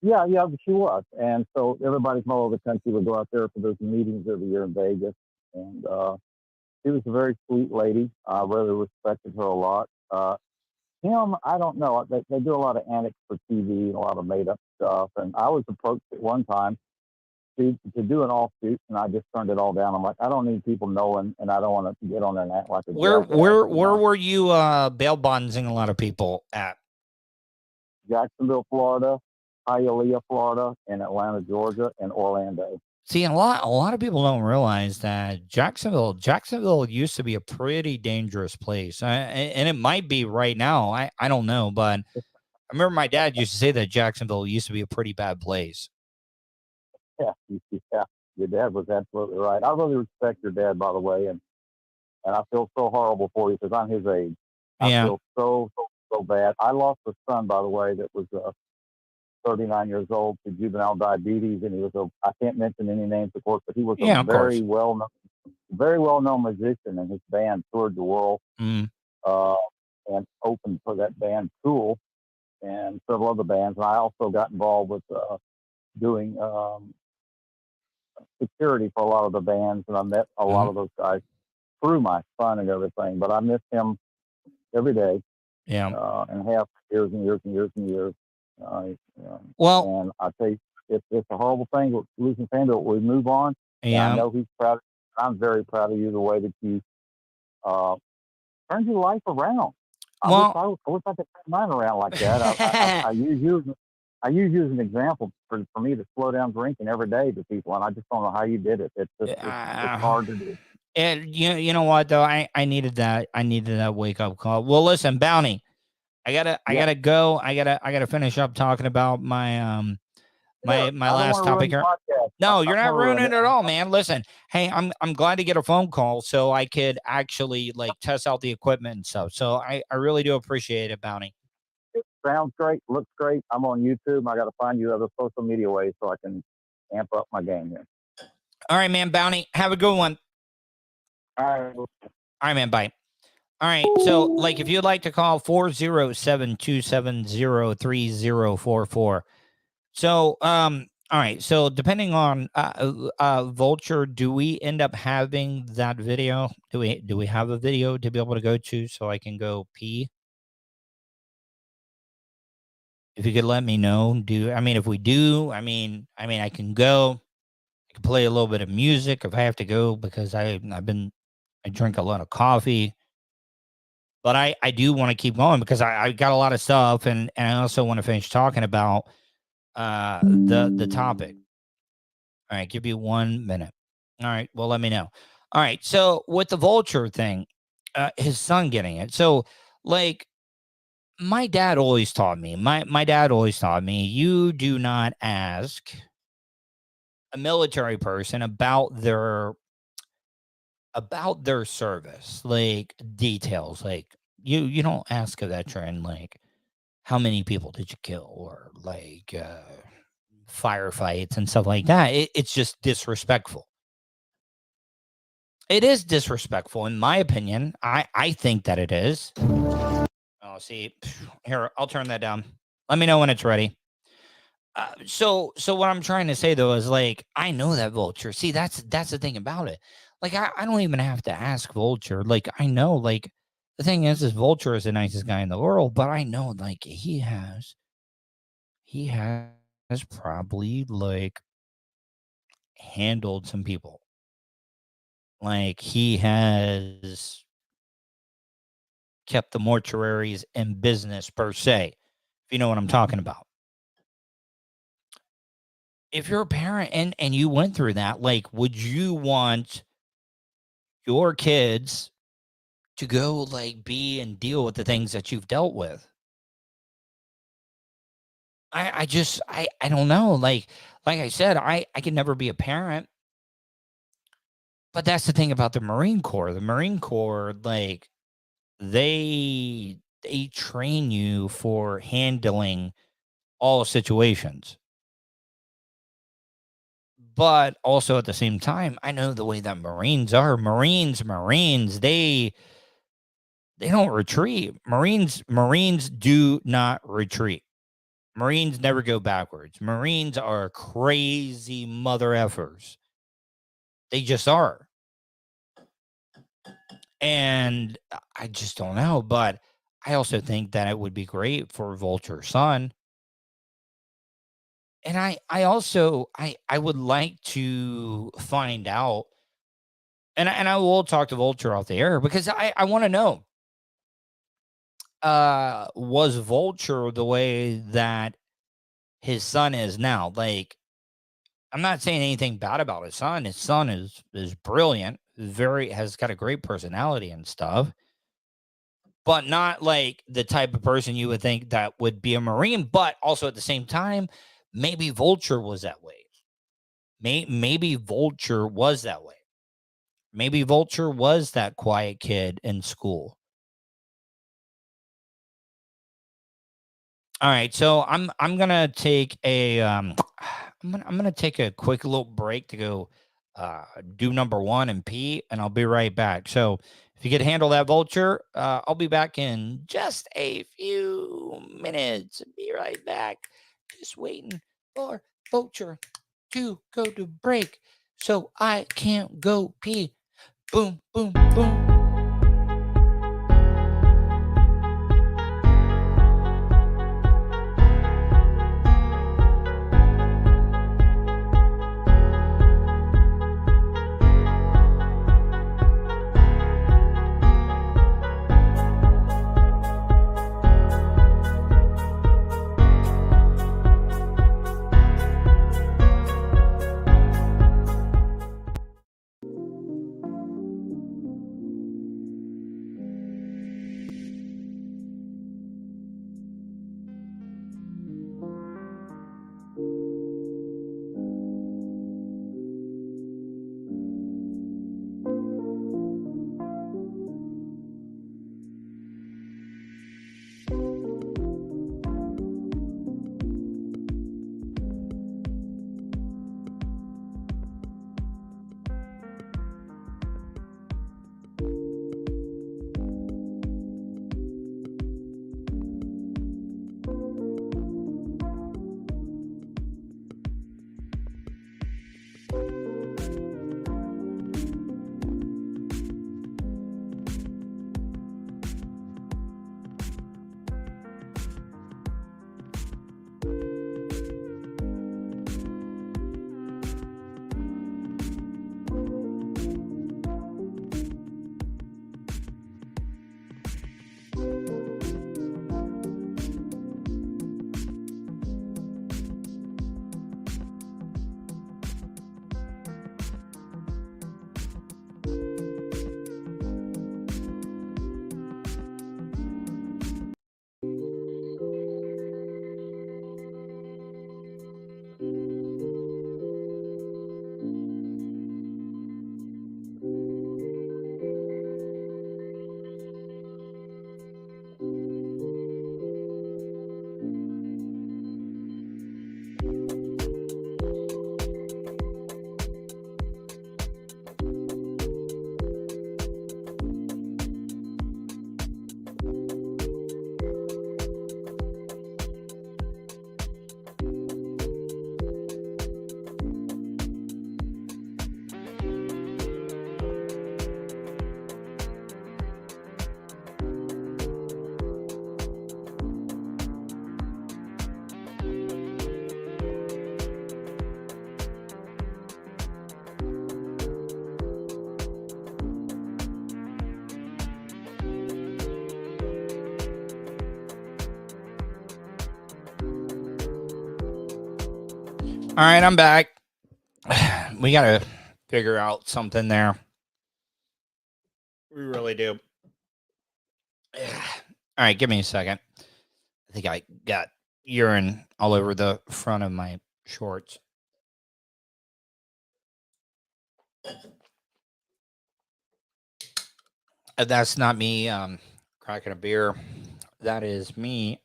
Yeah, she was. And so everybody from all over the country would go out there for those meetings every year in Vegas. And she was a very sweet lady. I really respected her a lot. Him, I don't know. They do a lot of antics for TV and a lot of made up stuff. And I was approached at one time to do an offshoot, and I just turned it all down. I'm like, I don't need people knowing, and I don't want to get on there and act like a Where were you bail bondsing a lot of people at? Jacksonville, Florida, Hialeah, Florida, and Atlanta, Georgia, and Orlando. See, a lot of people don't realize that Jacksonville used to be a pretty dangerous place, and it might be right now. I don't know, but I remember my dad used to say that Jacksonville used to be a pretty bad place. Yeah, your dad was absolutely right. I really respect your dad, by the way, and I feel so horrible for you because I'm his age. I feel so bad. I lost a son, by the way, that was 39 years old to juvenile diabetes, and he was I can't mention any names, of course, but he was a very well known musician, and his band toured the world and opened for that band Tuddle and several other bands. And I also got involved with doing security for a lot of the bands, and I met a lot of those guys through my son and everything. But I miss him every day. Yeah. And have years and years and years and years. Well, and I tell you, it's a horrible thing losing family, but we move on. Yeah. I know he's proud. I'm very proud of you, the way that you turned your life around. I wish I could turn mine around like that. I use you as an example for me to slow down drinking every day to people, and I just don't know how you did it. It's hard to do. And you know what though? I needed that. I needed that wake up call. Well, listen, Bounty. I Yeah. gotta go. I gotta finish up talking about my Sure. my I don't last want to ruin topic the here. podcast. No, I you're don't not want to ruin ruining it. it at all, man. Listen, hey, I'm glad to get a phone call so I could actually like test out the equipment and stuff. So I really do appreciate it, Bounty. Sounds great. Looks great. I'm on YouTube. I got to find you other social media ways so I can amp up my game here. All right, man, Bounty. Have a good one. All right. All right, man. Bye. All right. So, like, if you'd like to call 407-270-3044. So, all right. So, depending on Vulture, do we end up having that video? Do we have a video to be able to go to so I can go pee? If you could let me know, if we do, I can go. I can play a little bit of music if I have to go because I drink a lot of coffee. But I do want to keep going because I got a lot of stuff and I also want to finish talking about the topic. All right, give you 1 minute. All right, well, let me know. All right, so with the Vulture thing, his son getting it. So, like, my dad always taught me, my dad always taught me, you do not ask a military person about their service, like details. Like you don't ask a veteran like how many people did you kill or like firefights and stuff like that. It's just disrespectful. It is disrespectful, in my opinion. I think that it is. Oh, see, here, I'll turn that down. Let me know when it's ready. So what I'm trying to say though is like I know that Vulture. See, that's the thing about it. Like I don't even have to ask Vulture. Like I know, like the thing is Vulture is the nicest guy in the world, but I know like he has probably like handled some people. Like he has kept the mortuaries in business per se, if you know what I'm talking about. If you're a parent and you went through that, like, would you want your kids to go like be and deal with the things that you've dealt with? I don't know. Like I said, I can never be a parent. But that's the thing about the Marine Corps. The Marine Corps, like, they train you for handling all situations. But also at the same time, I know the way that Marines are. Marines, they don't retreat. Marines do not retreat. Marines never go backwards. Marines are crazy mother effers. They just are. And I just don't know. But I also think that it would be great for Vulture's son. And I also I would like to find out, and I will talk to Vulture off the air because I want to know, was Vulture the way that his son is now? Like, I'm not saying anything bad about his son. His son is brilliant, has got a great personality and stuff, but not like the type of person you would think that would be a Marine. But also at the same time, maybe Vulture was that way. Maybe Vulture was that way. Maybe Vulture was that quiet kid in school. All right, so I'm gonna take a I'm gonna take a quick little break to go do number one and pee, and I'll be right back. So if you could handle that, Vulture, I'll be back in just a few minutes. Be right back. Just waiting for Vulture to go to break so I can't go pee. Boom, boom, boom. All right, I'm back. We got to figure out something there. We really do. All right, give me a second. I think I got urine all over the front of my shorts. That's not me cracking a beer. That is me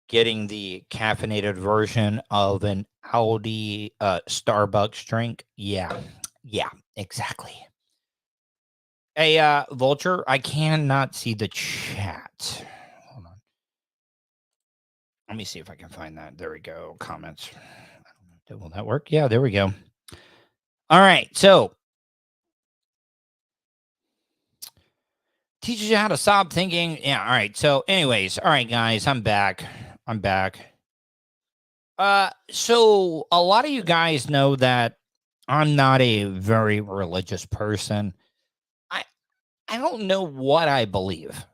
getting the caffeinated version of an Audi Starbucks drink. Yeah, exactly. Hey, Vulture, I cannot see the chat. Hold on. Let me see if I can find that. There we go. Comments. Will that work? Yeah, there we go. All right. So, teaches you how to stop thinking. Yeah. All right. So, anyways, all right, guys, I'm back. So a lot of you guys know that I'm not a very religious person. I I don't know what I believe.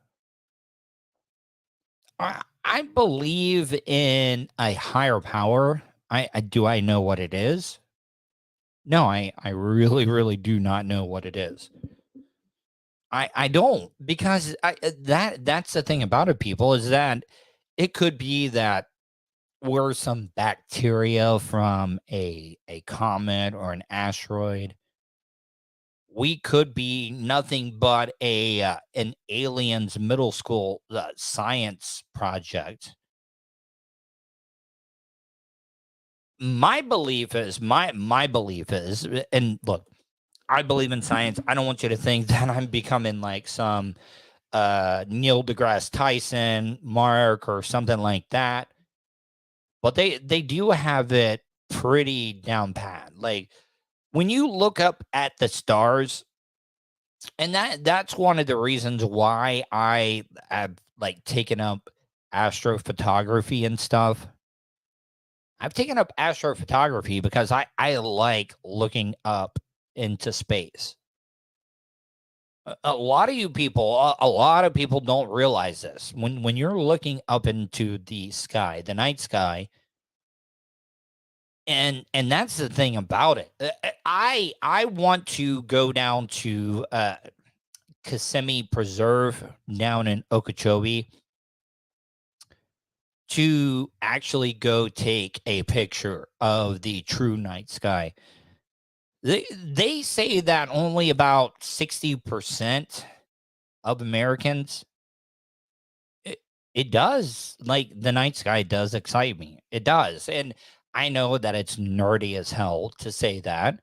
I believe in a higher power. I do I know what it is? No, I really, really do not know what it is. I don't, because that's the thing about it, people, is that it could be that we're some bacteria from a comet or an asteroid. We could be nothing but an aliens middle school science project. My belief is, and look, I believe in science. I don't want you to think that I'm becoming like some Neil deGrasse Tyson, Mark, or something like that. But they do have it pretty down pat. Like when you look up at the stars, and that's one of the reasons why I have like taken up astrophotography and stuff. I've taken up astrophotography because I like looking up into space. A lot of you people, a lot of people don't realize this. When you're looking up into the sky, the night sky, and that's the thing about it. I want to go down to Kissimmee Preserve down in Okeechobee to actually go take a picture of the true night sky. They say that only about 60% of Americans, it does, like, the night sky does excite me. It does. And I know that it's nerdy as hell to say that.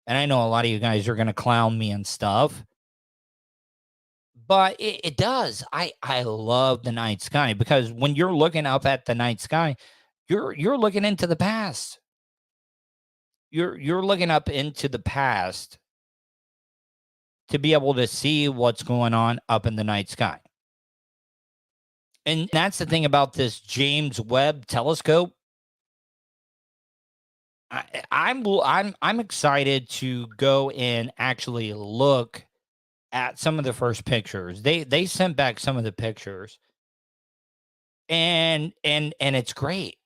And I know a lot of you guys are going to clown me and stuff, but it does. I love the night sky, because when you're looking up at the night sky, you're looking into the past. You're looking up into the past to be able to see what's going on up in the night sky. And that's the thing about this James Webb telescope. I'm excited to go and actually look at some of the first pictures. They sent back some of the pictures, and it's great.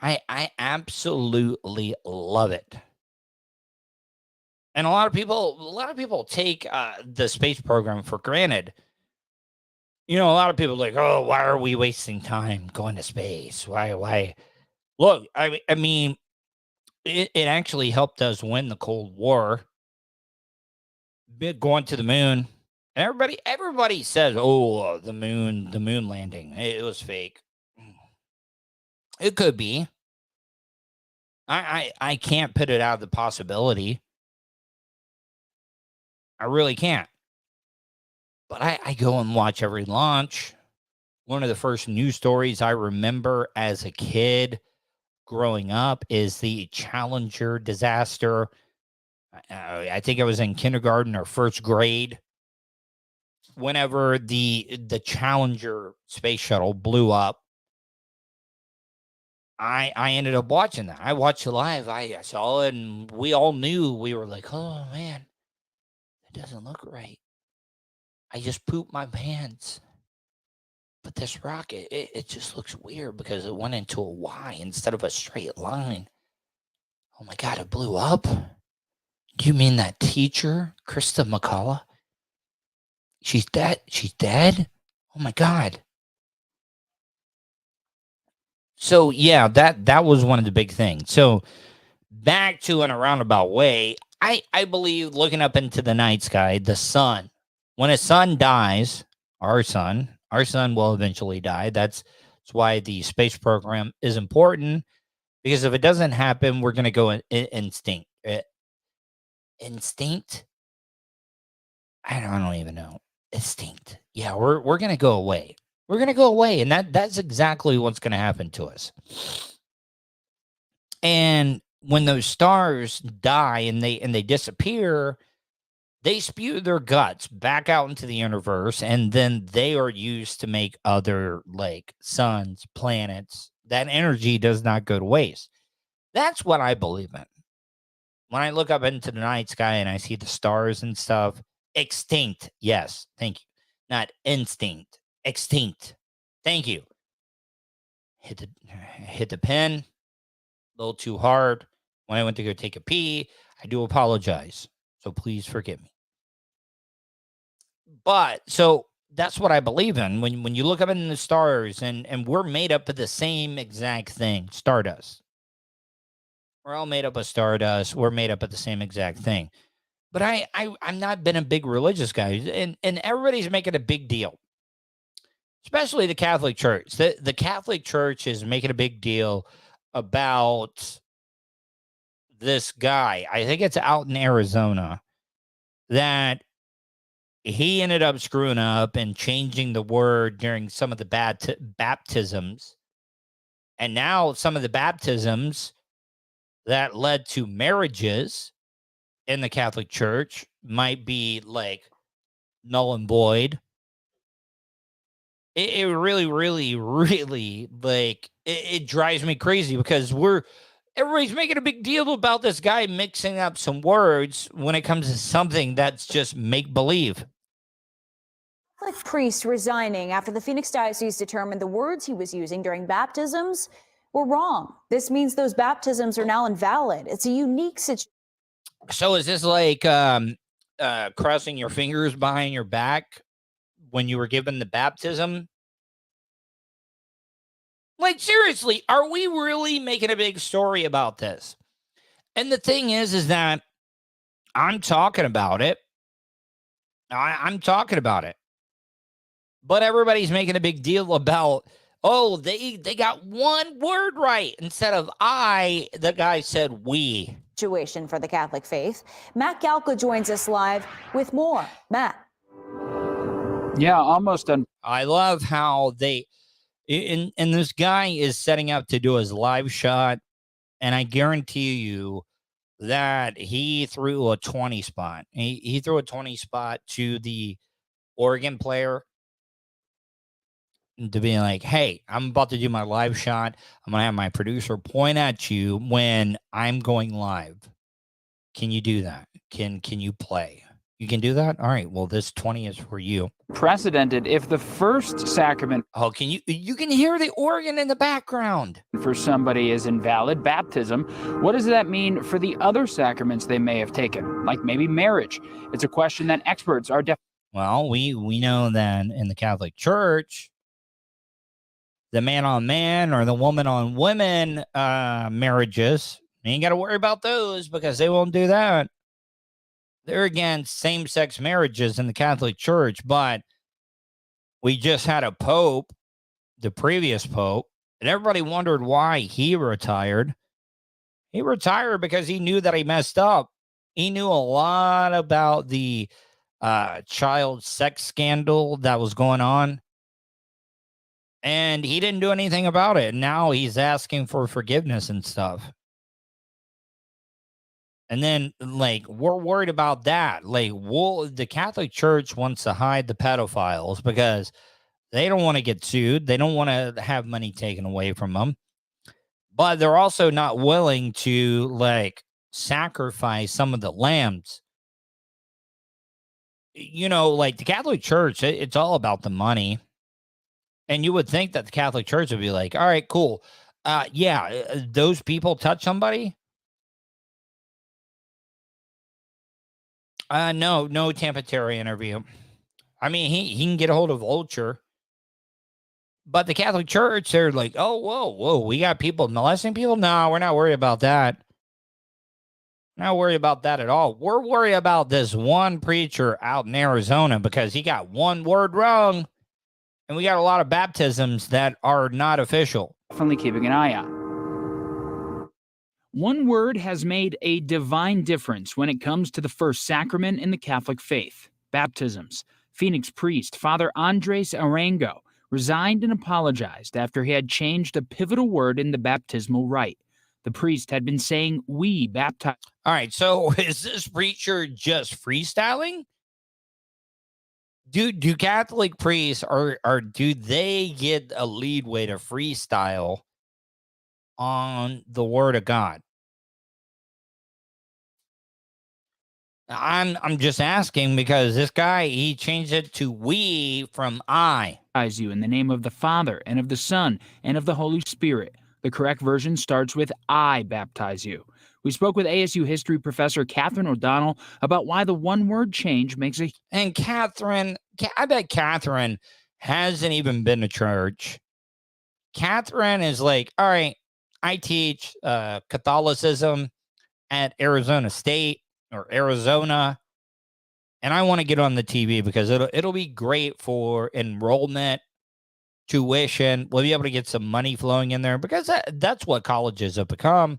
I absolutely love it. And a lot of people take the space program for granted. You know, a lot of people are like, oh, why are we wasting time going to space? Why? Look, I mean, it actually helped us win the Cold War. Going to the moon. And everybody says, oh, the moon landing, it was fake. It could be. I can't put it out of the possibility. I really can't. But I go and watch every launch. One of the first news stories I remember as a kid growing up is the Challenger disaster. I think I was in kindergarten or first grade whenever the Challenger space shuttle blew up. I ended up watching that. I watched it live. I saw it, and we all knew. We were like, oh man, that doesn't look right. I just pooped my pants. but this rock, it just looks weird because it went into a Y instead of a straight line. Oh my God, it blew up. Do you mean that teacher, Krista McCullough? She's dead. She's dead? Oh my God. So yeah, that was one of the big things. So back to in a roundabout way, I believe looking up into the night sky, the sun, when a sun dies, our sun will eventually die. That's why the space program is important, because if it doesn't happen, we're going to go instinct. Instinct? I don't even know. Instinct. Yeah, we're going to go away. We're going to go away, and that's exactly what's going to happen to us. And when those stars die and they disappear, they spew their guts back out into the universe, and then they are used to make other, like, suns, planets. That energy does not go to waste. That's what I believe in. When I look up into the night sky and I see the stars and stuff, extinct. Yes, thank you. Not instinct. Extinct. Thank you. Hit the pen a little too hard. When I went to go take a pee, I do apologize. So please forgive me. But so that's what I believe in. When you look up in the stars, and we're made up of the same exact thing, stardust. We're all made up of stardust. We're made up of the same exact thing. But I'm not been a big religious guy, and everybody's making a big deal, especially the Catholic Church. The Catholic Church is making a big deal about this guy. I think it's out in Arizona, that he ended up screwing up and changing the word during some of the baptisms. And now some of the baptisms that led to marriages in the Catholic Church might be like null and void. It really, really, really, like, it drives me crazy because everybody's making a big deal about this guy mixing up some words when it comes to something that's just make believe. Catholic priest resigning after the Phoenix Diocese determined the words he was using during baptisms were wrong. This means those baptisms are now invalid. It's a unique situation. So is this like crossing your fingers behind your back when you were given the baptism? Like, seriously, are we really making a big story about this? And the thing is that I'm talking about it. I'm talking about it. But everybody's making a big deal about, oh, they got one word right instead of the guy said we. Situation for the Catholic faith. Matt Galka joins us live with more. Matt. Yeah, almost done. I love how and this guy is setting up to do his live shot, and I guarantee you that he threw a 20 spot. He threw a 20 spot to the organ player to be like, hey, I'm about to do my live shot. I'm going to have my producer point at you when I'm going live. Can you do that? Can you play? You can do that? All right. Well, this 20 is for you. Precedented if the first sacrament Oh, you can hear the organ in the background. for somebody is invalid, baptism, what does that mean for the other sacraments they may have taken, like maybe marriage? It's a question that experts are Well, we know that in the Catholic Church, the man on man or the woman on women marriages, you ain't got to worry about those because they won't do that. They're against same-sex marriages in the Catholic Church, but we just had a pope, the previous pope, and everybody wondered why he retired. He retired because he knew that he messed up. He knew a lot about the child sex scandal that was going on, and he didn't do anything about it. Now he's asking for forgiveness and stuff. And then, like, we're worried about that. Like, the Catholic Church wants to hide the pedophiles because they don't want to get sued. They don't want to have money taken away from them. But they're also not willing to, like, sacrifice some of the lambs. You know, like the Catholic Church, it's all about the money. And you would think that the Catholic Church would be like, all right, cool. Those people touch somebody. No Tampa Terry interview. I mean, he can get a hold of Vulture. But the Catholic Church, they're like, oh, whoa, we got people molesting people? No, we're not worried about that. Not worried about that at all. We're worried about this one preacher out in Arizona because he got one word wrong. And we got a lot of baptisms that are not official. Definitely keeping an eye on. One word has made a divine difference when it comes to the first sacrament in the Catholic faith, baptisms. Phoenix priest Father Andres Arango resigned and apologized after he had changed a pivotal word in the baptismal rite. The priest had been saying, "we baptize." All right, so is this preacher just freestyling? Do Catholic priests or do they get a leadway to freestyle on the word of God? I'm just asking because this guy, he changed it to we from I. You in the name of the Father and of the Son and of the Holy Spirit. The correct version starts with I baptize you. We spoke with ASU history professor Catherine O'Donnell about why the one word change makes a. And Catherine, I bet Catherine hasn't even been to church. Catherine is like, all right, I teach Catholicism at Arizona State or Arizona, and I want to get on the TV because it'll be great for enrollment, tuition. We'll be able to get some money flowing in there because that's what colleges have become.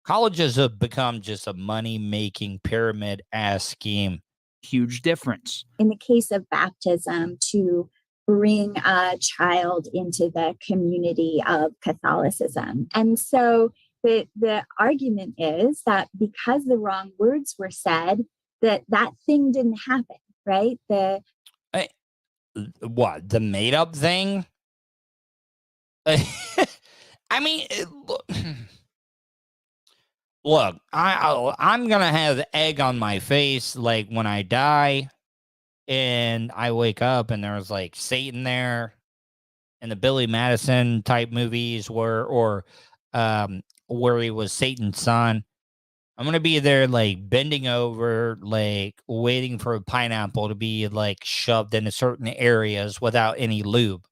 Colleges have become just a money-making pyramid-ass scheme. Huge difference. In the case of baptism, to bring a child into the community of Catholicism. And so the argument is that because the wrong words were said, that thing didn't happen, right? What, the made-up thing? I mean, look, I'm gonna have egg on my face like when I die and I wake up and there's like Satan there in the Billy Madison type movies where he was Satan's son. I'm gonna be there like bending over, like waiting for a pineapple to be like shoved into certain areas without any lube.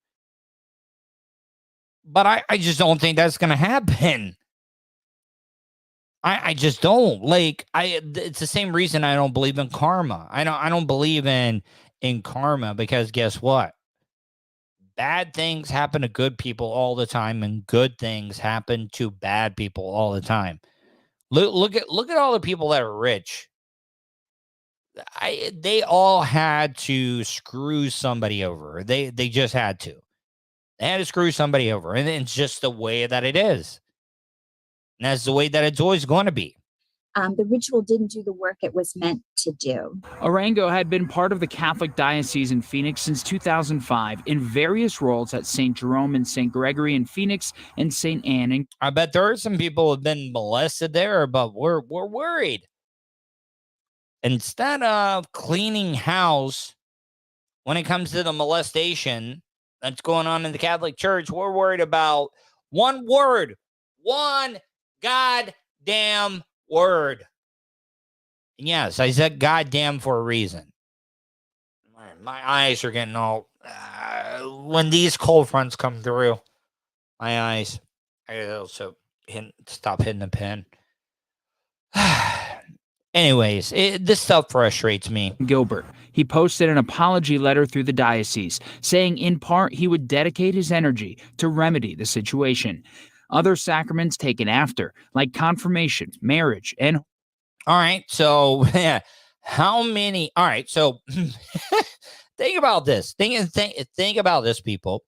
But I just don't think that's gonna happen. I just don't like it's the same reason I don't believe in karma. I don't believe in karma because guess what? Bad things happen to good people all the time, and good things happen to bad people all the time. Look at all the people that are rich. They all had to screw somebody over. They just had to. They had to screw somebody over, and it's just the way that it is. And that's the way that it's always going to be. The ritual didn't do the work it was meant to do. Arango had been part of the Catholic Diocese in Phoenix since 2005 in various roles at St. Jerome and St. Gregory in Phoenix and St. Anne. I bet there are some people who have been molested there, but we're worried. Instead of cleaning house when it comes to the molestation that's going on in the Catholic Church, we're worried about one word, one goddamn word. And yes, I said goddamn for a reason. My eyes are getting all when these cold fronts come through. My eyes, I also stop hitting the pen. Anyways, this stuff frustrates me. Gilbert. He posted an apology letter through the diocese, saying in part he would dedicate his energy to remedy the situation. Other sacraments taken after, like confirmation, marriage, and. All right, so how many? All right, so think about this. Think about this, people.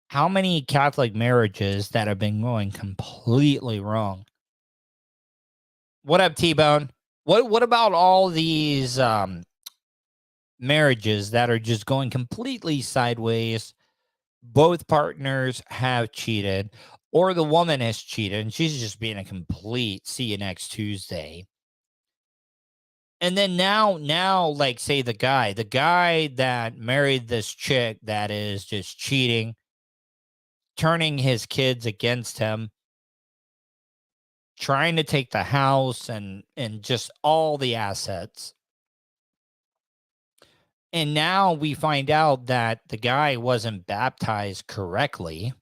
How many Catholic marriages that have been going completely wrong? What up, T-Bone? What about all these marriages that are just going completely sideways? Both partners have cheated, or the woman has cheated, and she's just being a complete see you next Tuesday. And then now, like, say the guy that married this chick that is just cheating, turning his kids against him, trying to take the house and just all the assets. And now we find out that the guy wasn't baptized correctly.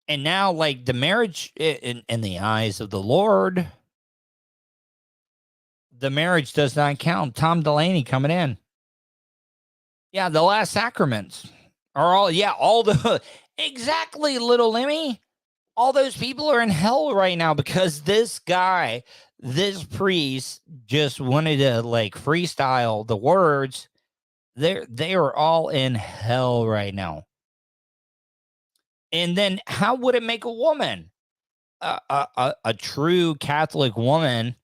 And now, like, the marriage in the eyes of the Lord, the marriage does not count. Tom Delaney coming in. Yeah, the last sacraments are all the exactly, little Lemmy. All those people are in hell right now because this guy, this priest, just wanted to like freestyle the words. They are all in hell right now. And then how would it make a woman? A true Catholic woman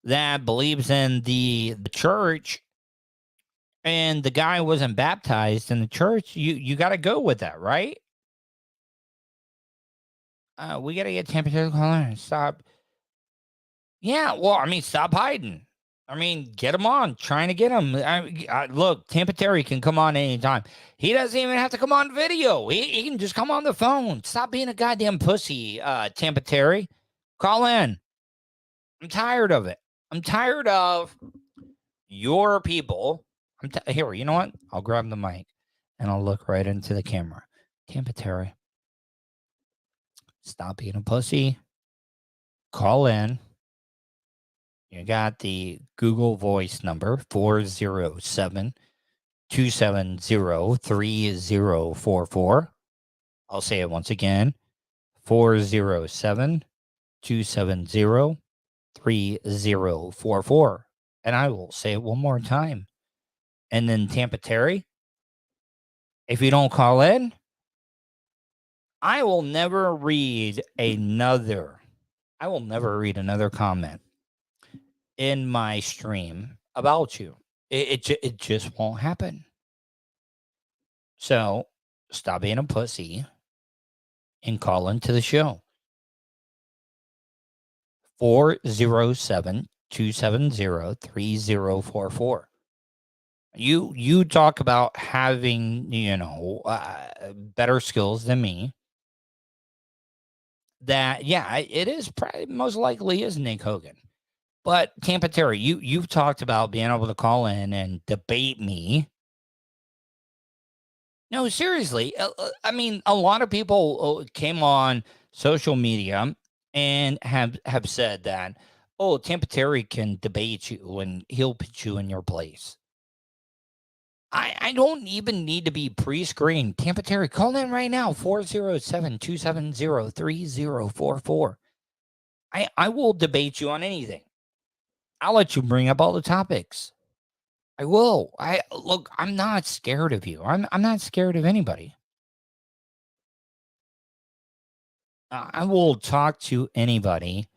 that believes in the church, and the guy wasn't baptized in the church, you got to go with that, right? We got to get temperature color and stop. Yeah, well, I mean, stop hiding. I mean, get him on. Trying to get him. Look, Tampa Terry can come on anytime. He doesn't even have to come on video. He can just come on the phone. Stop being a goddamn pussy, Tampa Terry. Call in. I'm tired of it. I'm tired of your people. Here, you know what? I'll grab the mic and I'll look right into the camera. Tampa Terry, stop being a pussy. Call in. You got the Google Voice number 407 270 3044. I'll say it once again 407 270 3044. And I will say it one more time. And then Tampa Terry, if you don't call in, I will never read another comment in my stream about you. It just won't happen. So stop being a pussy and call into the show. 407 270 3044. You talk about having, better skills than me. That, yeah, it is probably most likely is Nick Hogan. But Tampa Terry, you've talked about being able to call in and debate me. No, seriously. I mean, a lot of people came on social media and have said that, oh, Tampa Terry can debate you and he'll put you in your place. I don't even need to be pre-screened. Tampa Terry, call in right now, 407-270-3044. I will debate you on anything. I'll let you bring up all the topics. I will. Look, I'm not scared of you. I'm not scared of anybody. I will talk to anybody.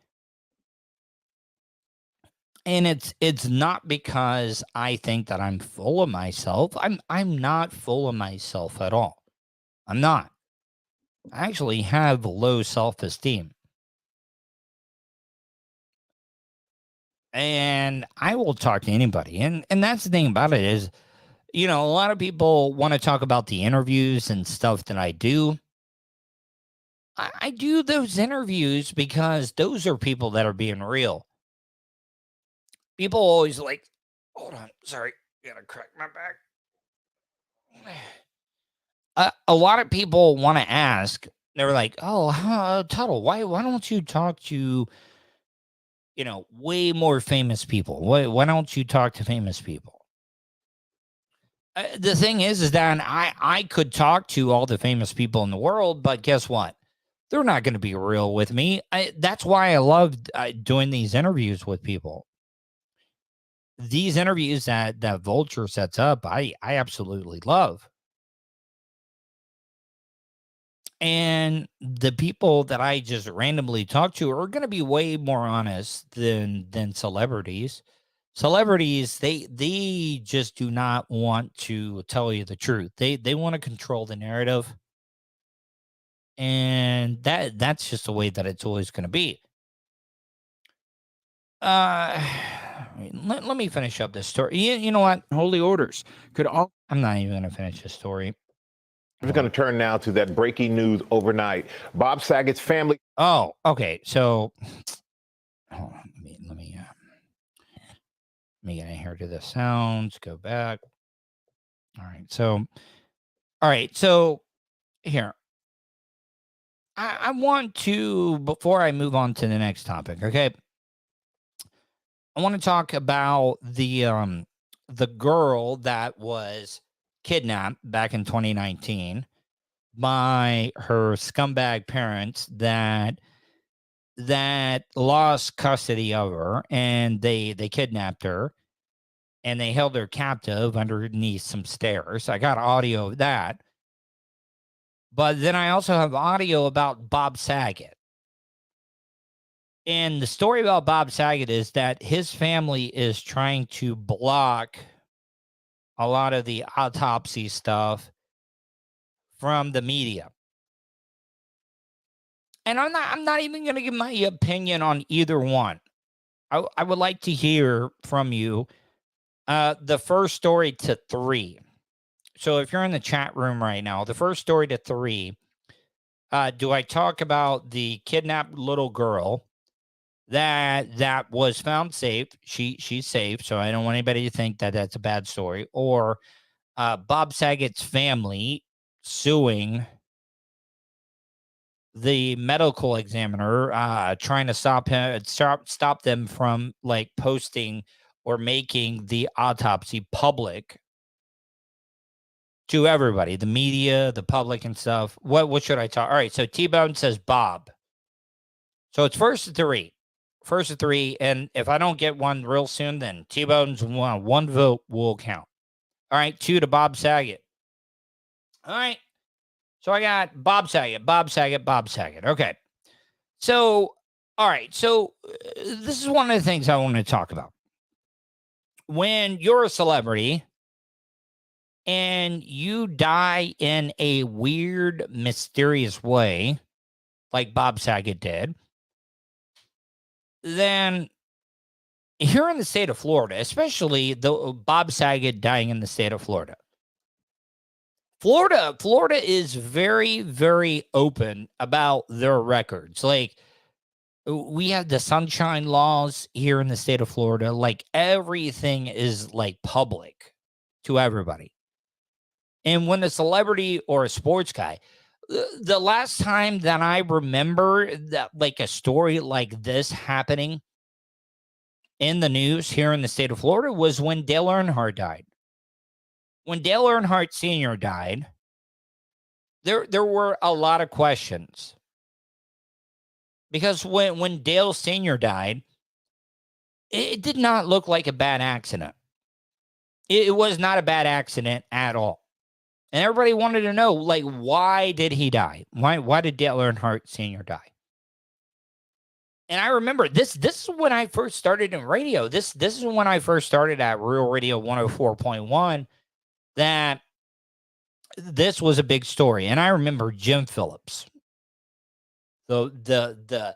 And it's not because I think that I'm full of myself. I'm not full of myself at all. I'm not. I actually have low self-esteem. And I will talk to anybody. And that's the thing about it is, a lot of people want to talk about the interviews and stuff that I do. I do those interviews because those are people that are being real. People always like, hold on, sorry, gotta crack my back. A lot of people want to ask, they're like, oh, Tuddle, why don't you talk to, way more famous people? Why don't you talk to famous people? The thing is that I could talk to all the famous people in the world, but guess what? They're not going to be real with me. That's why I love doing these interviews with people. These interviews that Vulture sets up, I absolutely love. And the people that I just randomly talk to are going to be way more honest than celebrities. Celebrities, they just do not want to tell you the truth. They want to control the narrative. And that's just the way that it's always going to be. let me finish up this story. You know what? Holy orders could all. I'm not even going to finish this story. We're going to turn now to that breaking news overnight. Bob Saget's family. Oh, okay. So, hold on, let me get in here to the sounds. Go back. All right. So here, I want to, before I move on to the next topic, okay, I want to talk about the girl that was kidnapped back in 2019 by her scumbag parents that lost custody of her, and they kidnapped her and they held her captive underneath some stairs. I got audio of that. But then I also have audio about Bob Saget. And the story about Bob Saget is that his family is trying to block a lot of the autopsy stuff from the media. And I'm not even going to give my opinion on either one. I would like to hear from you the first story to 3. So if you're in the chat room right now, the first story to 3, do I talk about the kidnapped little girl that was found safe? She's safe, so I don't want anybody to think that that's a bad story. Or Bob Saget's family suing the medical examiner, trying to stop them from like posting or making the autopsy public to everybody, the media, the public and stuff. What should I talk? All right, so T-Bone says Bob. So it's first to 3. First to 3, and if I don't get one real soon, then T-Bone's one vote will count. All right, 2 to Bob Saget. All right. So I got Bob Saget. Okay. So, all right. So this is one of the things I want to talk about. When you're a celebrity and you die in a weird, mysterious way, like Bob Saget did, then here in the state of Florida, especially the Bob Saget dying in the state of Florida, Florida is very, very open about their records. Like, we have the sunshine laws here in the state of Florida. Like, everything is like public to everybody. And when a celebrity or a sports guy, the last time that I remember that like a story like this happening in the news here in the state of Florida was when Dale Earnhardt died. When Dale Earnhardt Sr. died, there were a lot of questions. Because when Dale Sr. died, it did not look like a bad accident. It was not a bad accident at all. And everybody wanted to know, like, why did he die? Why did Dale Earnhardt Sr. die? And I remember this is when I first started in radio. This is when I first started at Real Radio 104.1, that this was a big story. And I remember Jim Phillips, the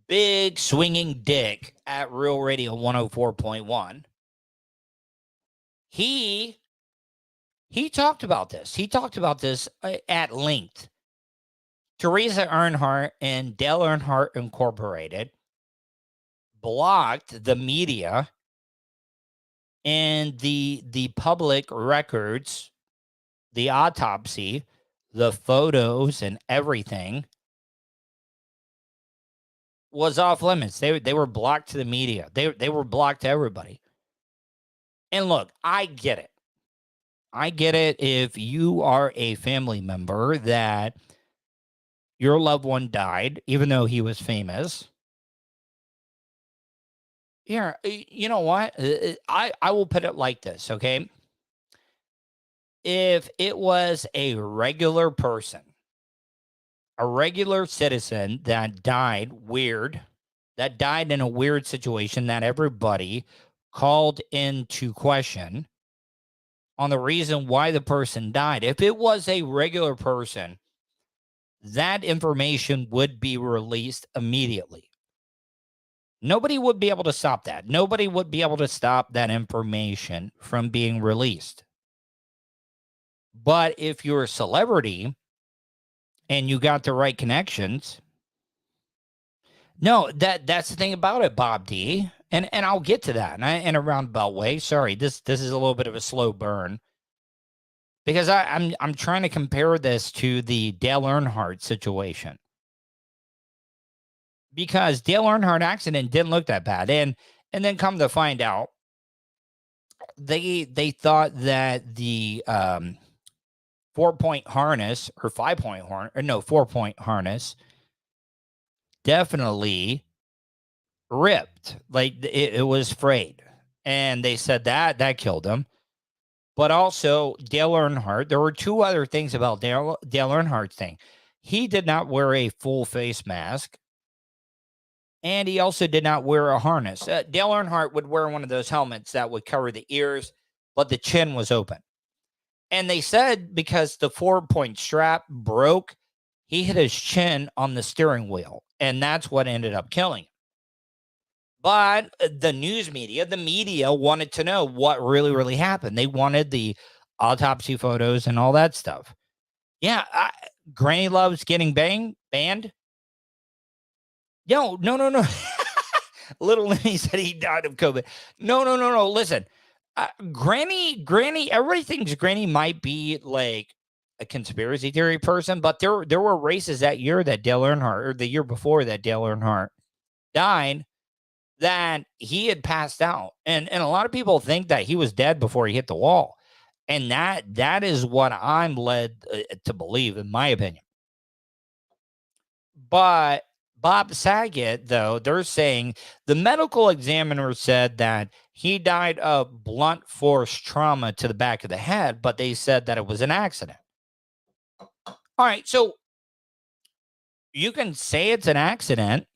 big swinging dick at Real Radio 104.1. He talked about this. He talked about this at length. Teresa Earnhardt and Dale Earnhardt Incorporated blocked the media and the public records, the autopsy, the photos, and everything was off limits. They were blocked to the media. They were blocked to everybody. And look, I get it. I get it if you are a family member that your loved one died, even though he was famous. Here, you know what? I will put it like this, okay? If it was a regular person, a regular citizen that died in a weird situation that everybody called into question on the reason why the person died, if it was a regular person, that information would be released immediately. Nobody would be able to stop that. Nobody would be able to stop that information from being released. But if you're a celebrity and you got the right connections, no, that's the thing about it, Bob D. And I'll get to that in a roundabout way. Sorry, this is a little bit of a slow burn because I'm trying to compare this to the Dale Earnhardt situation. Because Dale Earnhardt accident didn't look that bad. And then come to find out, they thought that the 4-point harness or 5-point harness, or no, 4-point harness definitely ripped. Like it was frayed. And they said that killed him. But also Dale Earnhardt, there were two other things about Dale Earnhardt's thing. He did not wear a full face mask. And he also did not wear a harness. Dale Earnhardt would wear one of those helmets that would cover the ears, but the chin was open. And they said because the 4-point strap broke, he hit his chin on the steering wheel. And that's what ended up killing him. But the news media, the media wanted to know what really, really happened. They wanted the autopsy photos and all that stuff. Yeah, Granny loves getting banned. No. Little Lenny said he died of COVID. No. Listen, Granny, everybody thinks Granny might be like a conspiracy theory person, but there were races that year that Dale Earnhardt, or the year before that Dale Earnhardt died, that he had passed out. And a lot of people think that he was dead before he hit the wall. And that is what I'm led to believe, in my opinion. But Bob Saget, though, they're saying the medical examiner said that he died of blunt force trauma to the back of the head, but they said that it was an accident. All right, so you can say it's an accident,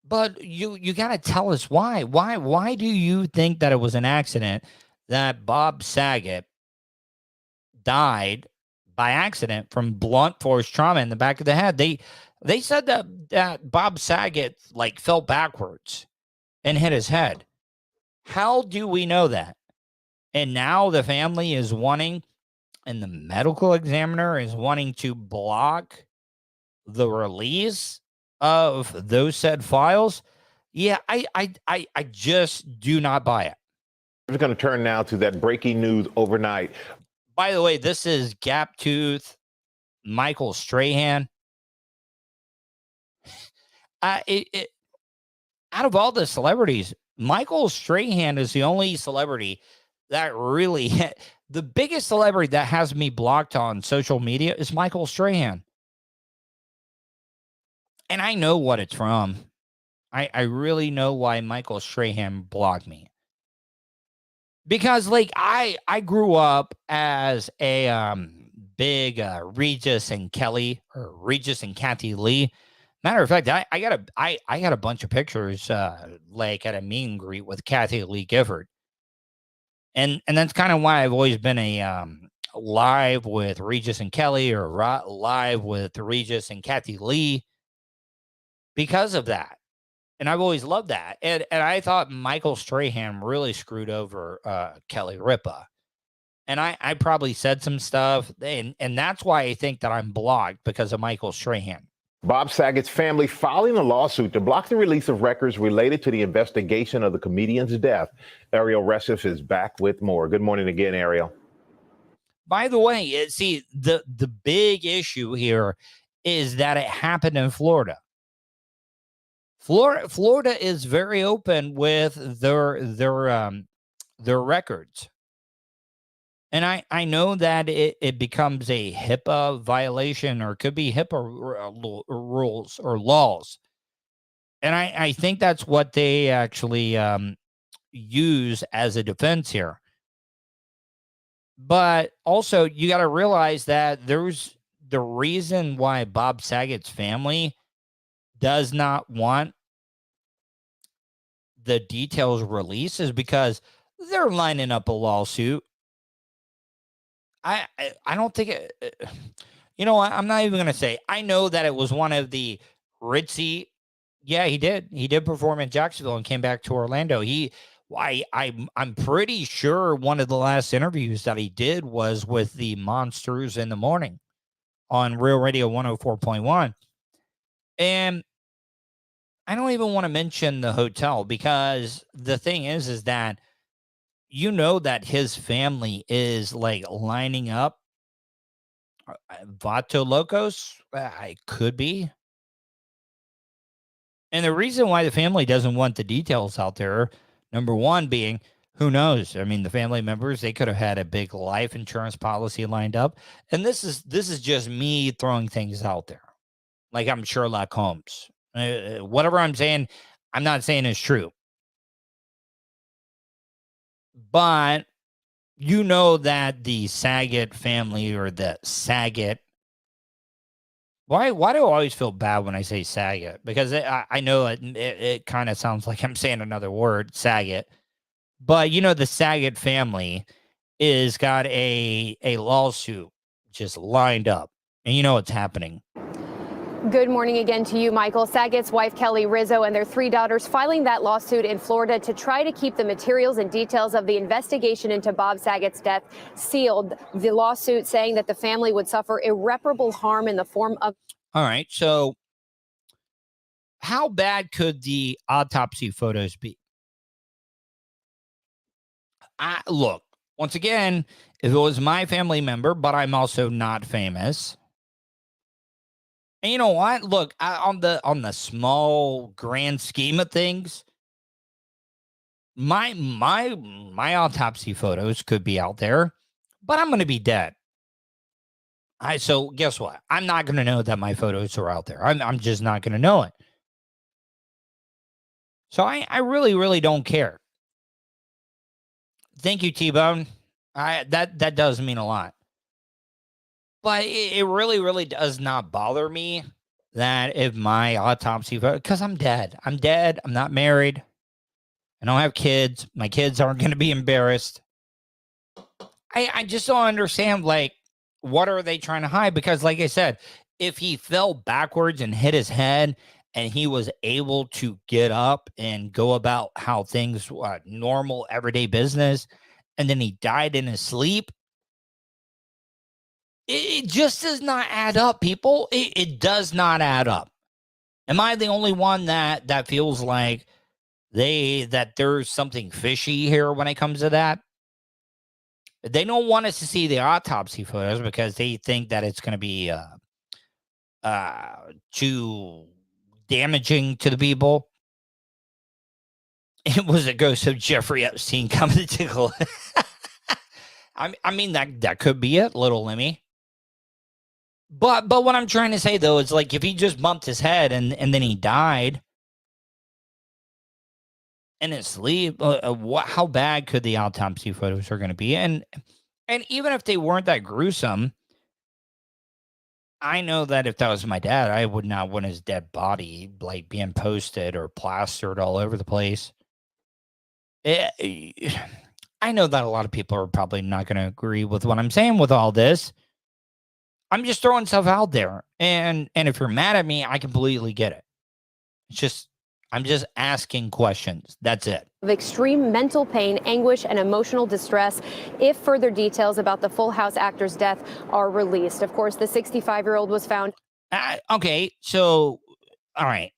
but you got to tell us why. Why do you think that it was an accident that Bob Saget died by accident from blunt force trauma in the back of the head? They said that Bob Saget like fell backwards and hit his head. How do we know that? And now the family is wanting, and the medical examiner is wanting to block the release of those said files. Yeah, I just do not buy it. We're going to turn now to that breaking news overnight. By the way, this is Gap Tooth Michael Strahan. Out of all the celebrities, Michael Strahan is the only celebrity that really, the biggest celebrity that has me blocked on social media is Michael Strahan. And I know what it's from. I really know why Michael Strahan blocked me. Because like I grew up as a big Regis and Kelly, or Regis and Kathy Lee. Matter of fact, I got a bunch of pictures like at a meet and greet with Kathy Lee Gifford. And that's kind of why I've always been a live with Regis and Kelly, or live with Regis and Kathy Lee, because of that. And I've always loved that. And I thought Michael Strahan really screwed over Kelly Ripa. And I probably said some stuff, and that's why I think that I'm blocked, because of Michael Strahan. Bob Saget's family filing a lawsuit to block the release of records related to the investigation of the comedian's death. Ariel Resif is back with more. Good morning again, Ariel. By the way, see, the big issue here is that it happened in Florida. Florida is very open with their records. And I know that it becomes a HIPAA violation, or could be HIPAA rules or laws. And I think that's what they actually use as a defense here. But also, you got to realize that there's the reason why Bob Saget's family does not want the details released is because they're lining up a lawsuit. I don't think you know what? I'm not even going to say. I know that it was one of the ritzy Yeah, he did. He did perform in Jacksonville and came back to Orlando. I'm pretty sure one of the last interviews that he did was with the Monsters in the Morning on Real Radio 104.1. And I don't even want to mention the hotel, because the thing is that that his family is like lining up. Vato Locos, I could be. And the reason why the family doesn't want the details out there, number one being, who knows? I mean, the family members, they could have had a big life insurance policy lined up. And this is just me throwing things out there. Like I'm Sherlock Holmes. Whatever I'm saying, I'm not saying it's true. But that the Saget family, or the Saget. Why do I always feel bad when I say Saget? Because I know it kind of sounds like I'm saying another word, Saget. But the Saget family is got a lawsuit just lined up, and what's happening. Good morning again to you, Michael. Saget's wife, Kelly Rizzo, and their 3 daughters filing that lawsuit in Florida to try to keep the materials and details of the investigation into Bob Saget's death sealed. The lawsuit saying that the family would suffer irreparable harm in the form of. All right. So how bad could the autopsy photos be? Look, once again, if it was my family member, but I'm also not famous. And you know what? Look, on the small grand scheme of things, my autopsy photos could be out there, but I'm going to be dead. So guess what? I'm not going to know that my photos are out there. I'm just not going to know it. So I really, really don't care. Thank you, T-Bone. That does mean a lot. But it really, really does not bother me that if my autopsy, because I'm dead. I'm dead. I'm not married. I don't have kids. My kids aren't going to be embarrassed. I just don't understand, like, what are they trying to hide? Because, like I said, if he fell backwards and hit his head and he was able to get up and go about how things normal, everyday business, and then he died in his sleep, it just does not add up, people. It does not add up. Am I the only one that feels like that there's something fishy here when it comes to that? They don't want us to see the autopsy photos because they think that it's going to be too damaging to the people. It was a ghost of Jeffrey Epstein coming to tickle. I mean that could be it, little Lemmy. But what I'm trying to say though is, like, if he just bumped his head and then he died in his sleep, how bad could the autopsy photos are going to be? And even if they weren't that gruesome, I know that if that was my dad, I would not want his dead body like being posted or plastered all over the place. I know that a lot of people are probably not going to agree with what I'm saying with all this. I'm just throwing stuff out there, and if you're mad at me, I completely get it. It's just I'm just asking questions. That's it. Of extreme mental pain, anguish, and emotional distress if further details about the Full House actor's death are released. Of course, the 65-year-old was found. Okay, so all right.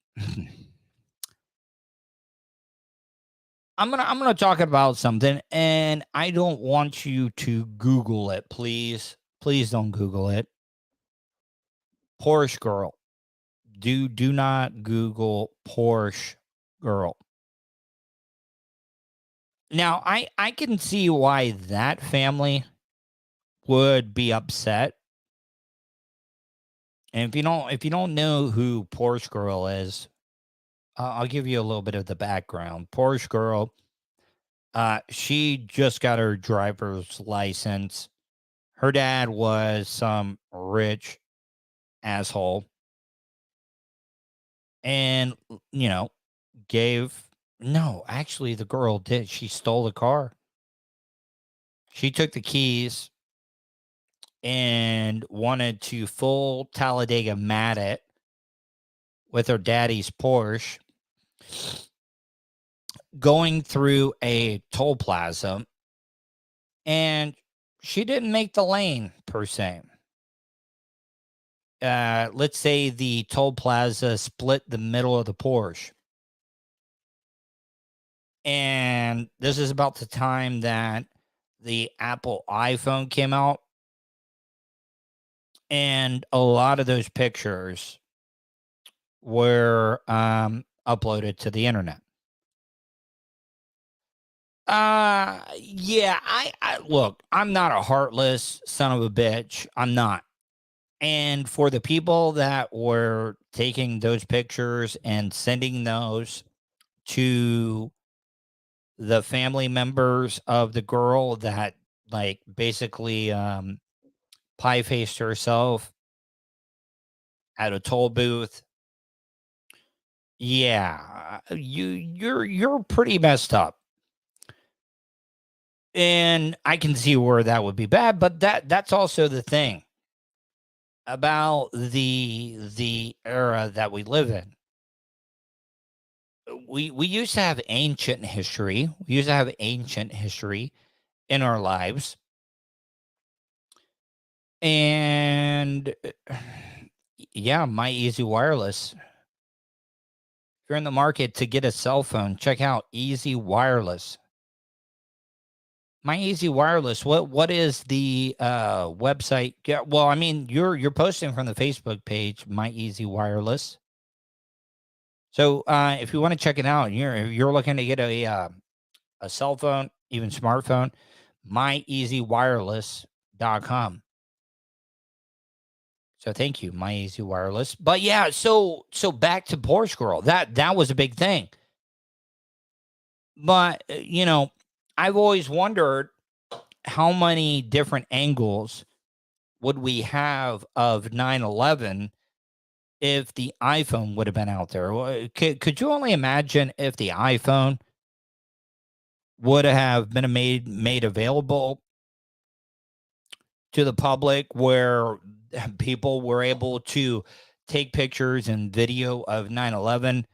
I'm gonna talk about something, and I don't want you to Google it, please. Please don't Google it. Porsche girl. Do not Google Porsche girl. Now, I can see why that family would be upset. And if you don't know who Porsche girl is, I'll give you a little bit of the background. Porsche girl, she just got her driver's license. Her dad was some rich asshole, and actually the girl did. She stole the car. She took the keys and wanted to full Talladega Mat it with her daddy's Porsche going through a toll plaza, and she didn't make the lane per se. Let's say the toll plaza split the middle of the Porsche. And this is about the time that the Apple iPhone came out. And a lot of those pictures were uploaded to the internet. Yeah, I look, I'm not a heartless son of a bitch. I'm not. And for the people that were taking those pictures and sending those to the family members of the girl that like basically pie faced herself at a toll booth, yeah, you're pretty messed up. And I can see where that would be bad, but that's also the thing about the era that we live in. We used to have ancient history. We used to have ancient history in our lives. And yeah, My Easy Wireless. If you're in the market to get a cell phone, check out Easy Wireless. My Easy Wireless. What is the website? Yeah, well, I mean, you're posting from the Facebook page, My Easy Wireless. So if you want to check it out, you're looking to get a cell phone, even smartphone, myeasywireless.com. So thank you, My Easy Wireless. But yeah, so back to Porsche Girl. That was a big thing. But I've always wondered how many different angles would we have of 9/11 if the iPhone would have been out there. Could you only imagine if the iPhone would have been made available to the public, where people were able to take pictures and video of 9/11?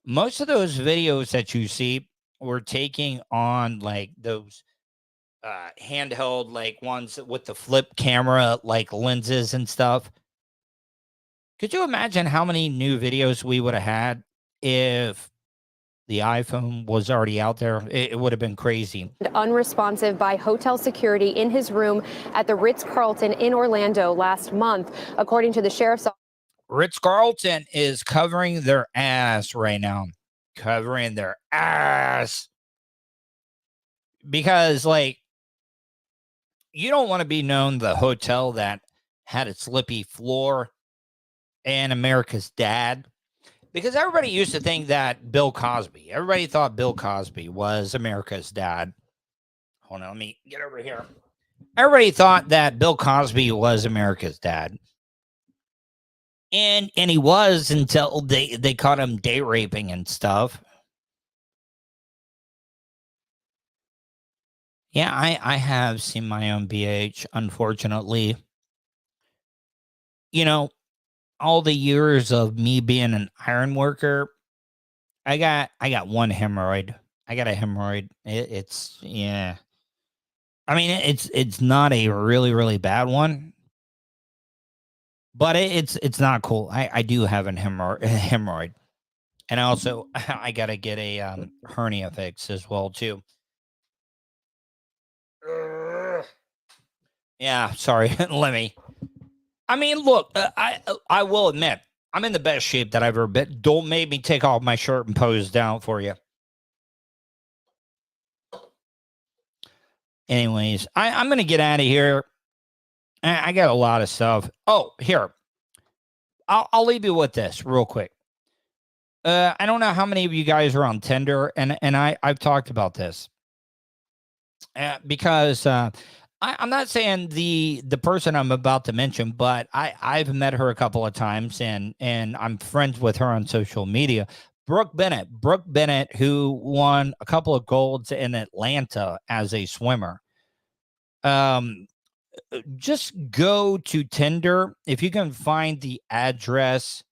Most of those videos that you see were taking on like those handheld like ones with the flip camera like lenses and stuff. Could you imagine how many new videos we would have had if the iPhone was already out there? It would have been crazy. Unresponsive by hotel security in his room at the Ritz-Carlton in Orlando last month, according to the sheriff's office. Ritz-Carlton is covering their ass right now. Covering their ass. Because, like, you don't want to be known the hotel that had a slippy floor and America's Dad. Because everybody used to think that everybody thought Bill Cosby was America's Dad. Hold on, let me get over here. Everybody thought that Bill Cosby was America's Dad. And he was, until they caught him date raping and stuff. Yeah, I have seen my own BH, unfortunately. All the years of me being an iron worker, I got one hemorrhoid. I got a hemorrhoid. It's yeah. I mean, it's not a really, really bad one, but it's not cool. I do have a hemorrhoid, and also I gotta get a hernia fix as well too. Yeah, sorry. Let me. I mean, look, I will admit, I'm in the best shape that I've ever been. Don't make me take off my shirt and pose down for you. Anyways, I'm going to get out of here. I got a lot of stuff. Oh, here. I'll leave you with this real quick. I don't know how many of you guys are on Tinder, and I've talked about this. Because I'm not saying the person I'm about to mention, but I've met her a couple of times, and I'm friends with her on social media. Brooke Bennett, who won a couple of golds in Atlanta as a swimmer. Just go to Tinder if you can find the address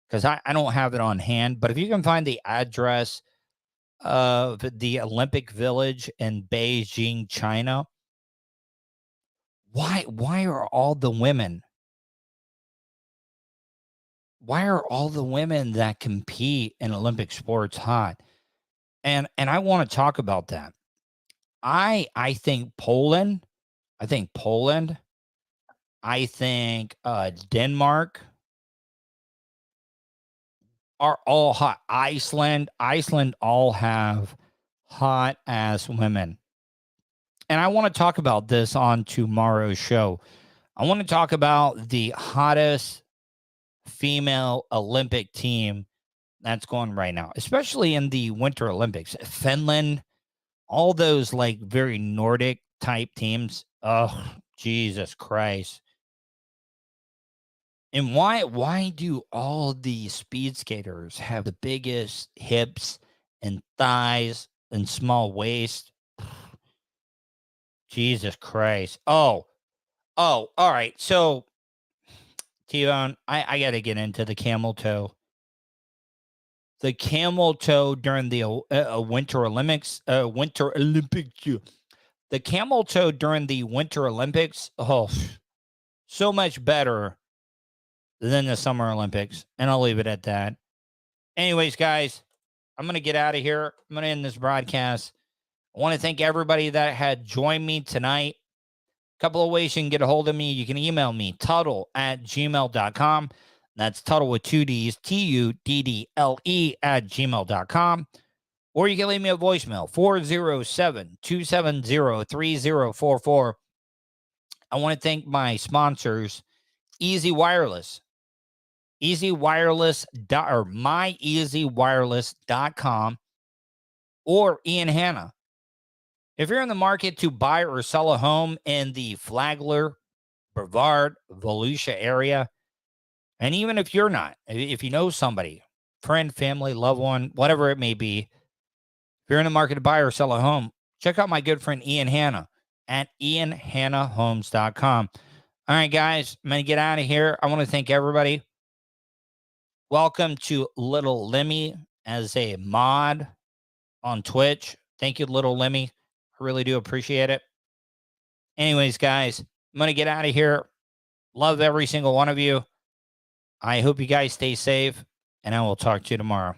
because I don't have it on hand. But if you can find the address of the Olympic Village in Beijing, China, why are all the women? Why are all the women that compete in Olympic sports hot? And I want to talk about that. I think Poland. I think Poland. I think Denmark are all hot. Iceland all have hot ass women. And I want to talk about this on tomorrow's show. I want to talk about the hottest female Olympic team that's going right now, especially in the Winter Olympics. Finland, all those like very Nordic type teams. Oh, Jesus Christ. And why do all the speed skaters have the biggest hips and thighs and small waist? Jesus Christ. Oh, all right. So, T-Bone, I got to get into the camel toe. The camel toe during the Winter Olympics, the camel toe during the Winter Olympics, oh, so much better than the Summer Olympics. And I'll leave it at that. Anyways, guys, I'm going to get out of here. I'm going to end this broadcast. I want to thank everybody that had joined me tonight. A couple of ways you can get a hold of me. You can email me, Tuddle@gmail.com. That's Tuddle with 2 Ds, TUDDLE@gmail.com. Or you can leave me a voicemail, 407-270-3044. I want to thank my sponsors, Easy Wireless. MyEasyWireless.com or Ian Hanna. If you're in the market to buy or sell a home in the Flagler, Brevard, Volusia area, and even if you're not, if you know somebody, friend, family, loved one, whatever it may be, if you're in the market to buy or sell a home, check out my good friend Ian Hanna at IanHannaHomes.com. All right, guys, I'm going to get out of here. I want to thank everybody. Welcome to Little Lemmy as a mod on Twitch. Thank you, Little Lemmy. I really do appreciate it. Anyways, guys, I'm going to get out of here. Love every single one of you. I hope you guys stay safe, and I will talk to you tomorrow.